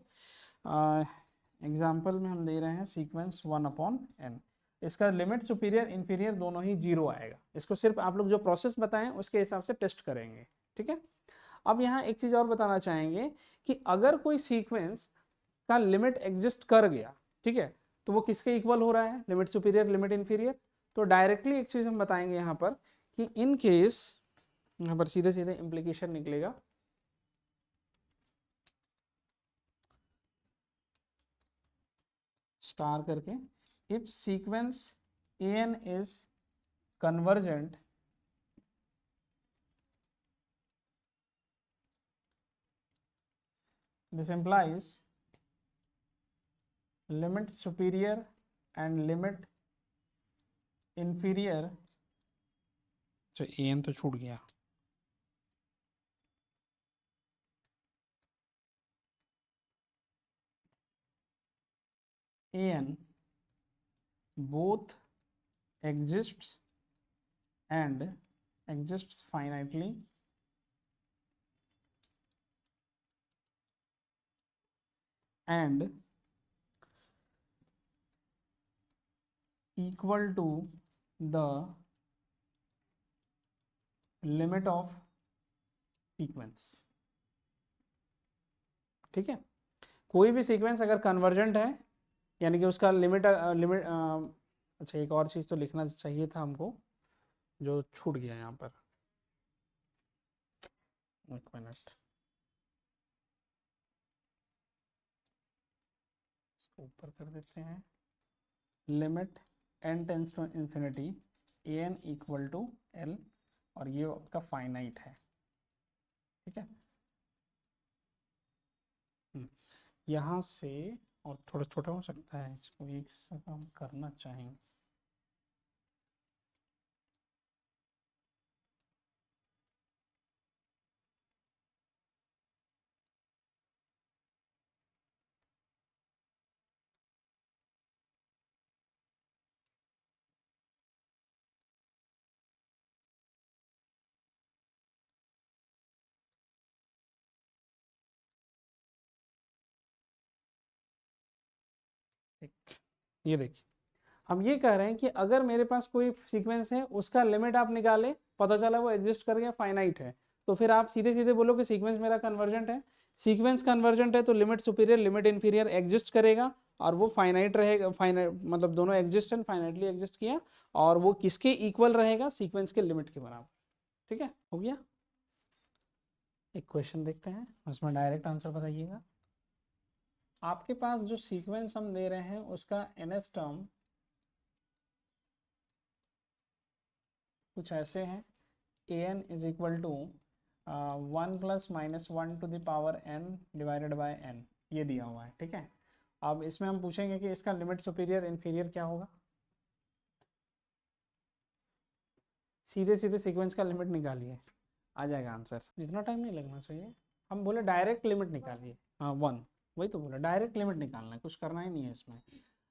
एग्जाम्पल में हम दे रहे हैं सीक्वेंस 1/n, इसका लिमिट सुपीरियर इंफीरियर दोनों ही 0 आएगा। इसको सिर्फ आप लोग जो प्रोसेस बताएं उसके हिसाब से टेस्ट करेंगे। ठीक है, अब यहाँ एक चीज और बताना चाहेंगे कि अगर कोई सीक्वेंस का लिमिट एग्जिस्ट कर गया, ठीक है, तो वो किसके इक्वल हो रहा है, लिमिट सुपीरियर लिमिट इंफीरियर। तो डायरेक्टली एक चीज हम बताएंगे यहाँ पर कि इन केस, यहाँ पर सीधे सीधे इंप्लीकेशन निकलेगा, स्टार करके, if sequence an is convergent this implies limit superior and limit inferior, तो an तो छूट गया, an both exists and exists finitely and equal to the limit of sequence। ठीक है, कोई भी सीक्वेंस अगर कन्वर्जेंट है, यानी कि उसका लिमिट अच्छा एक और चीज तो लिखना चाहिए था हमको, जो छूट गया यहाँ पर, एक मिनट, इसको ऊपर कर देते हैं। Limit n tends to infinity an equal to l, और ये आपका फाइनाइट है, ठीक है। यहाँ से और थोड़ा छोटा हो सकता है, इसको एक से हम करना चाहेंगे। ये देखिए, हम ये कह रहे हैं कि अगर मेरे पास कोई सीक्वेंस है, उसका लिमिट आप निकाले, पता चला वो एग्जिस्ट कर गया, फाइनाइट है, तो फिर आप सीधे सीधे बोलो कि सीक्वेंस मेरा कन्वर्जेंट है। सीक्वेंस कन्वर्जेंट है तो limit superior limit inferior exist करेगा, और वो फाइनाइट रहेगा, फाइनाइट मतलब दोनों एग्जिस्ट एंड फाइनाइटली एग्जिस्ट किया, और वो किसके इक्वल रहेगा, सीक्वेंस के लिमिट के बराबर। ठीक है, हो गया। एक क्वेश्चन देखते हैं, उसमें डायरेक्ट आंसर बताइएगा। आपके पास जो सीक्वेंस हम दे रहे हैं उसका nth टर्म कुछ ऐसे हैं, an is equal to 1 plus minus 1 to the power n divided by n, ये दिया हुआ है, ठीक है। अब इसमें हम पूछेंगे कि इसका लिमिट सुपीरियर इन्फीरियर क्या होगा। सीधे सीधे सीक्वेंस का लिमिट निकालिए, आ जाएगा आंसर, इतना टाइम नहीं लगना चाहिए। हम बोले डायरेक्ट लिमिट निकालिए, हाँ 1, वही तो बोला, डायरेक्ट लिमिट निकालना है, कुछ करना ही नहीं है इसमें।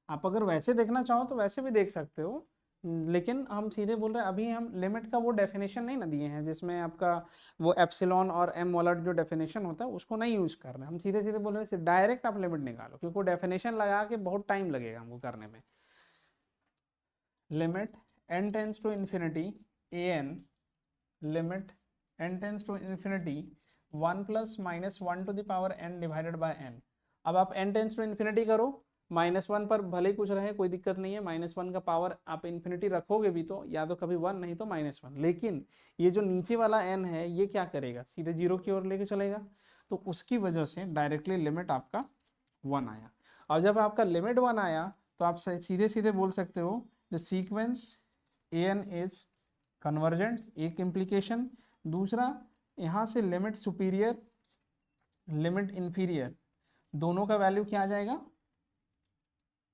आप अगर वैसे देखना चाहो तो वैसे भी देख सकते हो, लेकिन हम सीधे बोल रहे हैं, अभी हम लिमिट का वो डेफिनेशन नहीं ना दिए हैं जिसमें आपका वो एप्सिलॉन और एम वाला जो डेफिनेशन होता है उसको नहीं यूज कर रहे हैं, हम सीधे सीधे बोल रहे हैं डायरेक्ट आप लिमिट निकालो, क्योंकि वो डेफिनेशन लगा के बहुत टाइम लगेगा हमको करने में। Limit n tends to infinity an, limit n tends to infinity 1 plus minus 1 to the power n divided by n। अब आप n टेंस टू इन्फिनिटी करो, -1 पर भले ही कुछ रहे कोई दिक्कत नहीं है, -1 का पावर आप इन्फिनिटी रखोगे भी तो या तो कभी 1 नहीं तो -1, लेकिन ये जो नीचे वाला n है ये क्या करेगा, सीधे 0 की ओर लेके चलेगा, तो उसकी वजह से डायरेक्टली लिमिट आपका 1 आया। और जब आपका लिमिट 1 आया तो आप सीधे सीधे बोल सकते हो the sequence an is convergent, एक इम्प्लीकेशन। दूसरा, यहाँ से लिमिट सुपीरियर लिमिट इंफीरियर दोनों का वैल्यू क्या आ जाएगा,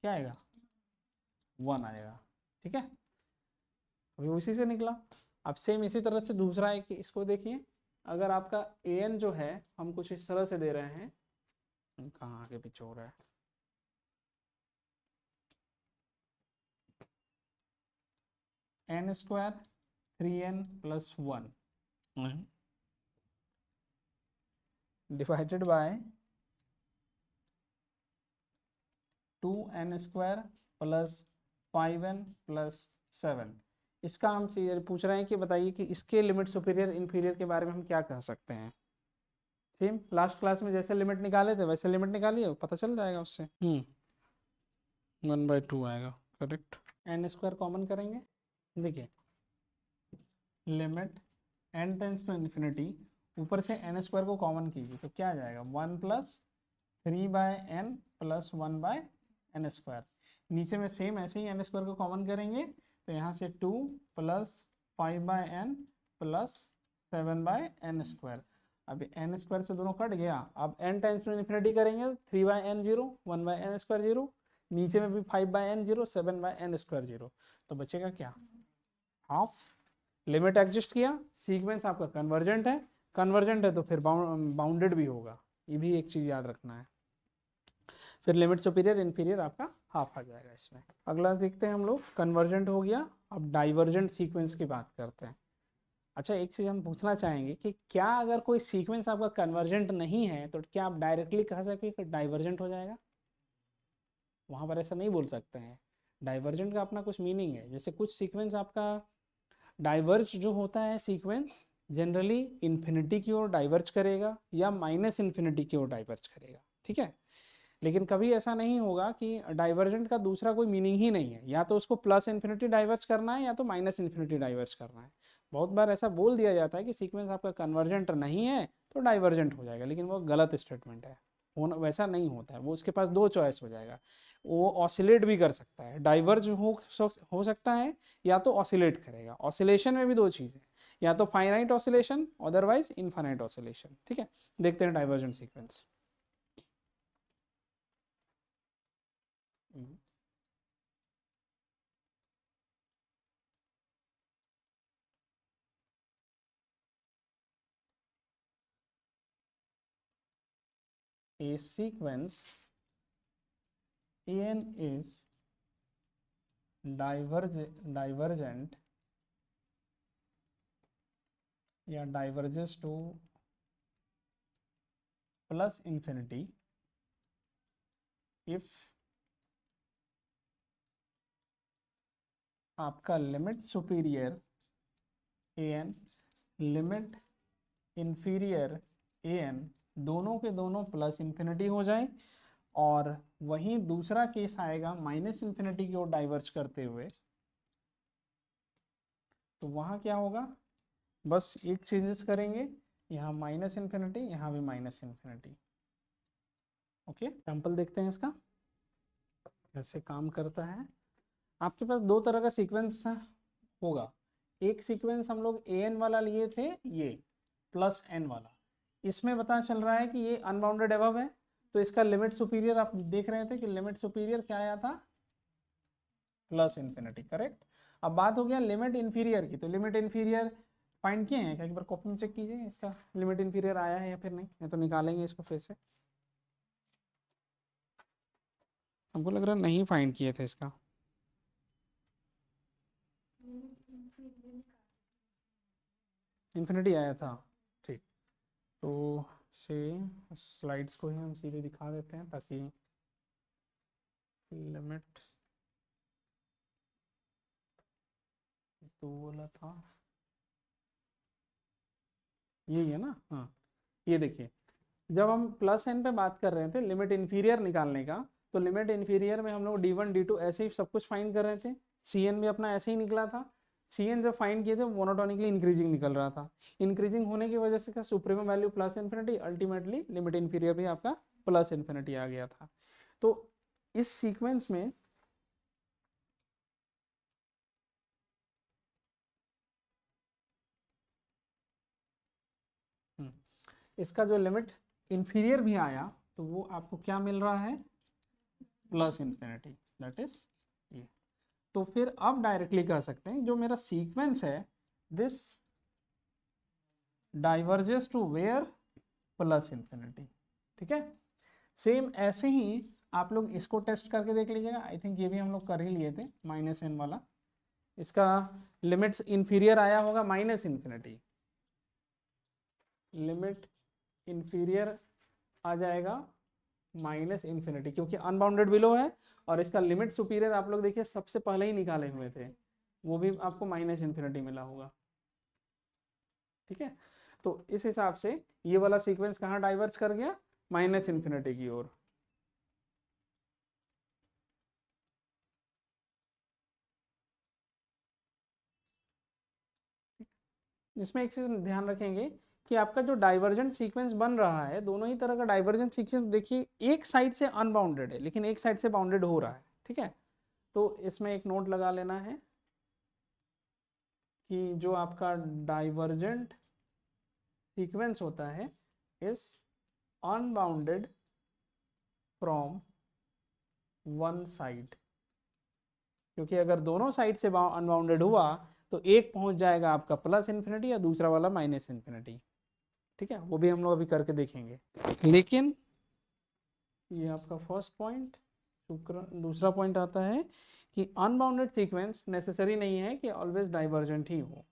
क्या आएगा, 1 आएगा, ठीक है। अभी उसी से निकला। अब सेम इसी तरह से दूसरा है कि इसको देखिए, अगर आपका an जो है हम कुछ इस तरह से दे रहे हैं, कहाँ आगे पीछे हो रहा है, n square 3n plus 1 divided by 2n square plus 5n plus 7। इसका हम पूछ रहे हैं कि बताइए कि इसके लिमिट सुपीरियर इन्फीरियर के बारे में हम क्या कह सकते हैं। सेम लास्ट क्लास में जैसे लिमिट निकाले थे वैसे लिमिट निकालिए, पता चल जाएगा उससे। 1/2 आएगा, करेक्ट। n स्क्वायर कॉमन करेंगे, देखिए limit n tends to infinity, ऊपर से n स्क्वायर को कॉमन कीजिए तो क्या आ जाएगा, 1 plus 3/n plus 1/n square. नीचे में सेम ऐसे ही n स्क्वायर को कॉमन करेंगे तो यहाँ से 2 plus 5/n plus 7/n square. अब n स्क्वायर से दोनों कट गया, अब n टेंस टू इन्फिनिटी करेंगे 3/n 0, 1/n स्क्वायर 0, नीचे में भी 5/n 0, 7/n स्क्वायर 0, तो बचेगा क्या, हाफ। लिमिट एग्जिस्ट किया, सीक्वेंस आपका कन्वर्जेंट है, कन्वर्जेंट है तो फिर बाउंडेड भी होगा, ये भी एक चीज याद रखना है। फिर लिमिट सुपीरियर इन्फीरियर आपका हाफ आ जाएगा इसमें। अगला देखते हैं हम लोग, कन्वर्जेंट हो गया, अब डाइवर्जेंट सीक्वेंस की बात करते हैं। अच्छा, एक चीज हम पूछना चाहेंगे कि क्या अगर कोई सीक्वेंस आपका कन्वर्जेंट नहीं है तो क्या आप डायरेक्टली कह सकते कि डाइवर्जेंट हो जाएगा, वहां पर ऐसा नहीं बोल सकते हैं। डाइवर्जेंट का अपना कुछ मीनिंग है, जैसे कुछ सीक्वेंस आपका डाइवर्ज जो होता है सीक्वेंस जनरली इन्फिनिटी की ओर डाइवर्ज करेगा या माइनस इन्फिनिटी की ओर डाइवर्ज करेगा, ठीक है। लेकिन कभी ऐसा नहीं होगा कि डाइवर्जेंट का दूसरा कोई मीनिंग ही नहीं है, या तो उसको प्लस इन्फिनिटी डाइवर्स करना है या तो माइनस इन्फिनिटी डाइवर्स करना है। बहुत बार ऐसा बोल दिया जाता है कि सीक्वेंस आपका कन्वर्जेंट नहीं है तो डाइवर्जेंट हो जाएगा, लेकिन वो गलत स्टेटमेंट है। होना वैसा नहीं होता है, वो उसके पास दो चॉइस हो जाएगा, वो ऑसिलेट भी कर सकता है, डाइवर्ज हो सकता है, या तो ऑसिलेट करेगा। ऑसिलेशन में भी दो चीज़ें, या तो finite oscillation, otherwise infinite oscillation. ठीक है, देखते हैं divergent sequence. A sequence an is divergent या diverges to plus infinity if आपका limit superior an limit inferior an दोनों के दोनों प्लस इन्फिनिटी हो जाए, और वहीं दूसरा केस आएगा माइनस इन्फिनिटी की ओर डाइवर्ज करते हुए, तो वहां क्या होगा, बस एक चेंजेस करेंगे, यहाँ माइनस इन्फिनिटी, यहाँ भी माइनस इन्फिनिटी। ओके, एग्जाम्पल देखते हैं इसका कैसे काम करता है। आपके पास दो तरह का सीक्वेंस होगा। एक सीक्वेंस हम लोग an वाला लिए थे, ये प्लस n वाला, इसमें पता चल रहा है कि ये अनबाउंडेड एबव है, तो इसका लिमिट सुपीरियर आप देख रहे थे कि लिमिट सुपीरियर क्या आया था, प्लस इन्फिनिटी। करेक्ट। अब बात हो गया लिमिट इन्फीरियर की, तो लिमिट इन्फीरियर फाइंड किए हैं क्या, एक बार कॉपी में चेक कीजिए इसका लिमिट इन्फीरियर आया है या फिर नहीं तो निकालेंगे इसको फिर से। हमको लग रहा है नहीं फाइंड किए थे इसका। इन्फिनिटी आया था, ठीक। तो से स्लाइड्स को ही हम सीधे दिखा देते हैं ताकि लिमिट तो बोला था यही है ना, हाँ। ये देखिए, जब हम प्लस एन पे बात कर रहे थे लिमिट इन्फीरियर निकालने का, तो लिमिट इन्फीरियर में हम लोग d1 d2 ऐसे ही सब कुछ फाइंड कर रहे थे, cn भी अपना ऐसे ही निकला था। cn जब फाइंड किए थे मोनोटोनिकली इंक्रीजिंग निकल रहा था, इंक्रीजिंग होने की वजह से क्या supremum value plus infinity, ultimately limit inferior भी आपका प्लस इन्फिनिटी आ गया था। तो इस सीक्वेंस में इसका जो लिमिट इन्फीरियर भी आया, तो वो आपको क्या मिल रहा है, प्लस इन्फिनिटी, दैट इज ये। तो फिर आप डायरेक्टली कह सकते हैं जो मेरा सीक्वेंस है, this diverges to where, plus infinity. ठीक है, सेम ऐसे ही आप लोग इसको टेस्ट करके देख लीजिएगा। आई थिंक ये भी हम लोग कर ही लिए थे माइनस एन वाला, इसका लिमिट्स इन्फीरियर आया होगा माइनस इन्फिनिटी, लिमिट इन्फीरियर आ जाएगा माइनस इन्फिनिटी, क्योंकि अनबाउंडेड बिलो है, और इसका लिमिट सुपीरियर आप लोग देखिए सबसे पहले ही निकाले हुए थे, वो भी आपको माइनस इन्फिनिटी मिला होगा। ठीक है, तो इस हिसाब से ये वाला सीक्वेंस कहाँ डाइवर्स कर गया, माइनस इन्फिनिटी की ओर। इसमें एक चीज ध्यान रखेंगे कि आपका जो डाइवर्जेंट सीक्वेंस बन रहा है, दोनों ही तरह का डाइवर्जेंट सीक्वेंस देखिए, एक साइड से अनबाउंडेड है लेकिन एक साइड से बाउंडेड हो रहा है। ठीक है, तो इसमें एक नोट लगा लेना है कि जो आपका डाइवर्जेंट सीक्वेंस होता है is unbounded from one side, क्योंकि अगर दोनों साइड से अनबाउंडेड हुआ तो एक पहुंच जाएगा आपका प्लस इन्फिनिटी या दूसरा वाला माइनस इन्फिनिटी। ठीक है, वो भी हम लोग अभी करके देखेंगे। लेकिन ये आपका फर्स्ट पॉइंट। दूसरा पॉइंट आता है कि अनबाउंडेड सीक्वेंस नेसेसरी नहीं है कि ऑलवेज डाइवर्जेंट ही हो।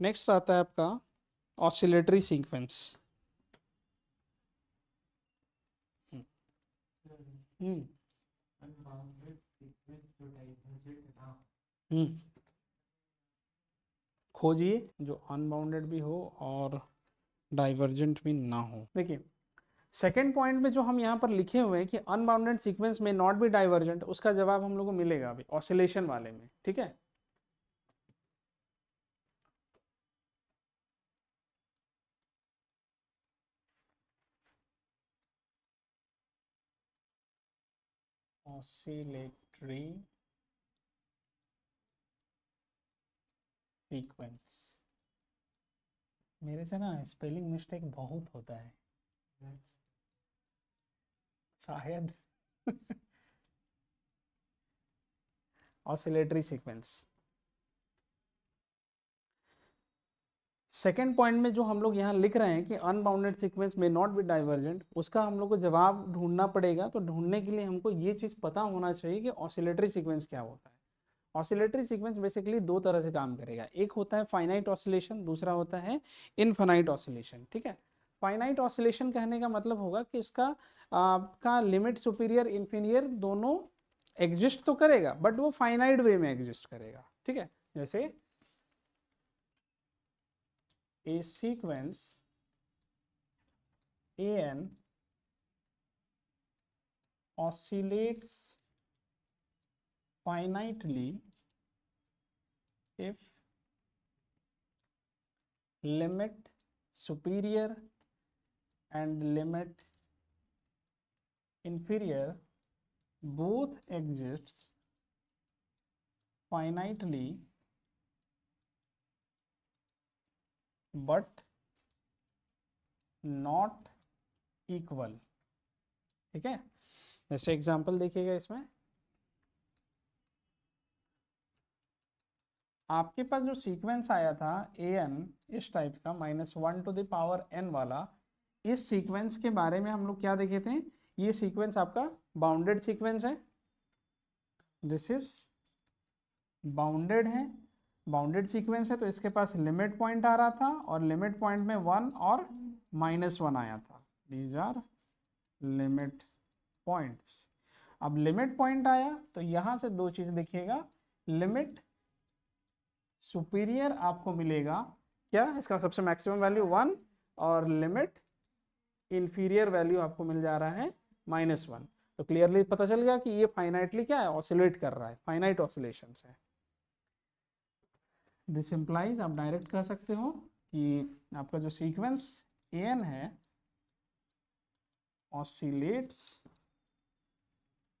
नेक्स्ट आता है आपका ऑसिलेटरी सीक्वेंस। खोजिए जो अनबाउंडेड भी हो और डाइवर्जेंट भी ना हो। देखिए सेकेंड पॉइंट में जो हम यहाँ पर लिखे हुए हैं कि अनबाउंडेड सीक्वेंस में नॉट बी डाइवर्जेंट, उसका जवाब हम लोग को मिलेगा अभी ऑसिलेशन वाले में, ठीक है। ऑसिलेटरी सीक्वेंस, मेरे से ना स्पेलिंग मिस्टेक बहुत होता है शायद। ऑसिलेटरी सीक्वेंस सेकेंड पॉइंट में जो हम लोग यहाँ लिख रहे हैं कि अनबाउंडेड सीक्वेंस में नॉट बी डाइवर्जेंट, उसका हम लोग को जवाब ढूंढना पड़ेगा। तो ढूंढने के लिए हमको ये चीज़ पता होना चाहिए कि ऑसिलेटरी सीक्वेंस क्या होता है। ऑसिलेटरी सीक्वेंस बेसिकली दो तरह से काम करेगा, एक होता है फाइनाइट ऑसिलेशन, दूसरा होता है इनफाइनाइट ऑसिलेशन, ठीक है। फाइनाइट ऑसिलेशन कहने का मतलब होगा कि उसका आपका लिमिट सुपीरियर इंफीरियर दोनों एग्जिस्ट तो करेगा बट वो फाइनाइट वे में एग्जिस्ट करेगा, ठीक है। जैसे a sequence an oscillates finitely if limit superior and limit inferior both exists finitely but not equal, ठीक है। जैसे एग्जांपल देखिएगा, इसमें आपके पास जो सीक्वेंस आया था an इस टाइप का -1 टू द पावर n वाला, इस सीक्वेंस के बारे में हम लोग क्या देखे थे, ये सीक्वेंस आपका बाउंडेड सीक्वेंस है, दिस इज बाउंडेड है, बाउंडेड सीक्वेंस है, तो इसके पास लिमिट पॉइंट आ रहा था और लिमिट पॉइंट में 1 और -1 आया था, दीज आर लिमिट पॉइंट्स। अब लिमिट पॉइंट आया तो यहां से दो चीज देखिएगा, लिमिट सुपीरियर आपको मिलेगा क्या, इसका सबसे मैक्सिमम वैल्यू 1, और लिमिट इंफीरियर वैल्यू आपको मिल जा रहा है -1। तो क्लियरली पता चल गया कि ये फाइनाइटली क्या है, ऑसिलेट कर रहा है, फाइनाइट ऑसिलेशन है। दिस इम्प्लाइज, आप डायरेक्ट कह सकते हो कि आपका जो सीक्वेंस an है ऑसिलेट्स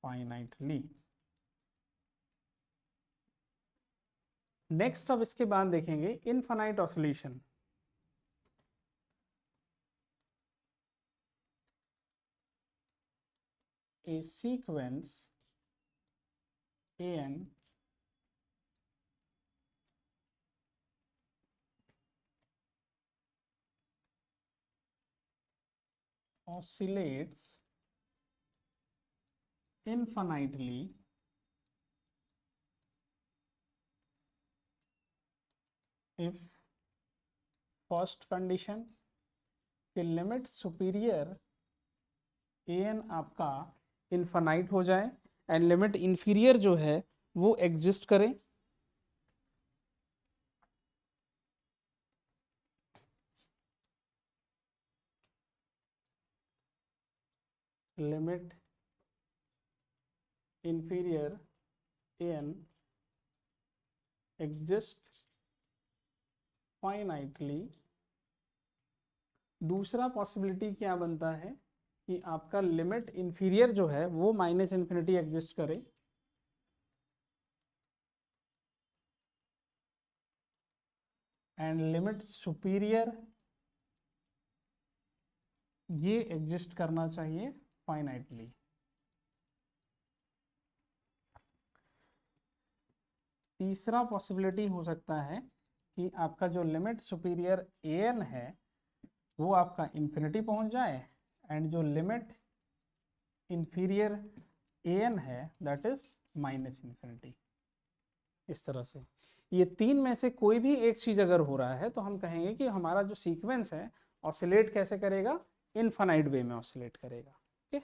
फाइनाइटली। नेक्स्ट अब इसके बाद देखेंगे infinite oscillation. A sequence an oscillates infinitely if first condition कि लिमिट सुपीरियर an आपका इनफाइनाइट हो जाए एंड लिमिट इंफीरियर जो है वो एग्जिस्ट करे, limit inferior an exist finitely. दूसरा पॉसिबिलिटी क्या बनता है कि आपका लिमिट इंफीरियर जो है वो -इन्फिनिटी एग्जिस्ट करे, एंड लिमिट सुपीरियर ये एग्जिस्ट करना चाहिए फाइनाइटली। तीसरा पॉसिबिलिटी हो सकता है कि आपका जो लिमिट सुपीरियर an है वो आपका इंफिनिटी पहुंच जाए एंड जो लिमिट इंफीरियर an है दैट इज -इन्फिनिटी। इस तरह से ये तीन में से कोई भी एक चीज अगर हो रहा है तो हम कहेंगे कि हमारा जो सीक्वेंस है ऑसिलेट कैसे करेगा, इनफाइनाइट वे में ऑसिलेट करेगा। ओके,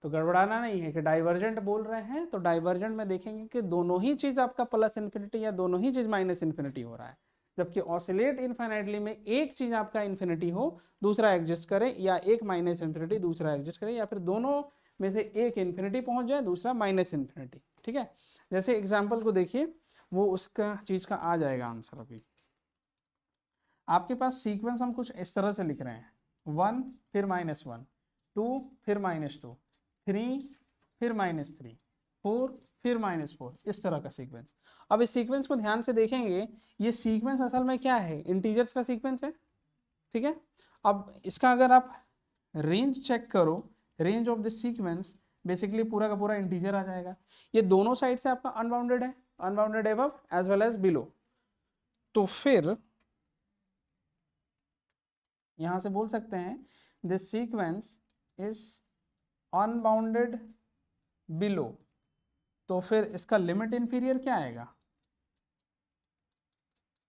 तो गड़बड़ाना नहीं है कि डाइवर्जेंट बोल रहे हैं, तो डाइवर्जेंट में देखेंगे कि दोनों ही चीज़ आपका प्लस इन्फिनिटी या दोनों ही चीज़ माइनस इन्फिनिटी हो रहा है। जबकि ऑसिलेट इनफाइनाइटली में एक चीज़ आपका इन्फिनिटी हो, दूसरा एग्जिस्ट करे, या एक माइनस इन्फिनिटी दूसरा एग्जिस्ट करे, या फिर दोनों में से एक इन्फिनिटी पहुंच जाए दूसरा माइनस इन्फिनिटी। ठीक है, जैसे एग्जाम्पल को देखिए, वो उसका चीज़ का आ जाएगा आंसर। अभी आपके पास सीक्वेंस हम कुछ इस तरह से लिख रहे हैं, 1 फिर -1, 2 फिर -2, 3 फिर -3, 4 फिर -4, इस तरह का सीक्वेंस। अब इस सीक्वेंस को ध्यान से देखेंगे, ये सीक्वेंस असल में क्या है, इंटीजर्स का सीक्वेंस है। ठीक है, अब इसका अगर आप रेंज चेक करो, range of this sequence, basically पूरा का पूरा इंटीजर आ जाएगा। ये दोनों साइड से आपका अनबाउंडेड है, unbounded above as well as below. तो फिर यहां से बोल सकते हैं this sequence is unbounded below. तो फिर इसका लिमिट इंफीरियर क्या आएगा,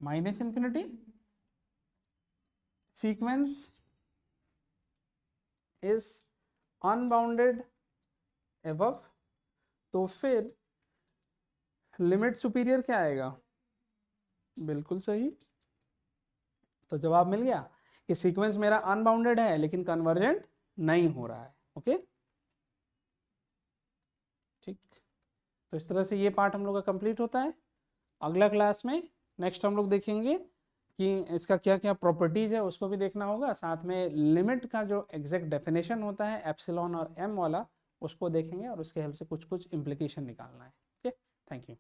minus infinity. Sequence is unbounded above, तो फिर लिमिट सुपीरियर क्या आएगा, बिल्कुल सही। तो जवाब मिल गया कि सीक्वेंस मेरा अनबाउंडेड है लेकिन कन्वर्जेंट नहीं हो रहा है। ओके, ठीक। तो इस तरह से ये पार्ट हम लोग का कंप्लीट होता है। अगला क्लास में नेक्स्ट हम लोग देखेंगे कि इसका क्या क्या प्रॉपर्टीज है, उसको भी देखना होगा। साथ में लिमिट का जो एग्जैक्ट डेफिनेशन होता है एप्सिलॉन और एम वाला, उसको देखेंगे और उसके हेल्प से कुछ कुछ इम्प्लीकेशन निकालना है। Okay, thank you.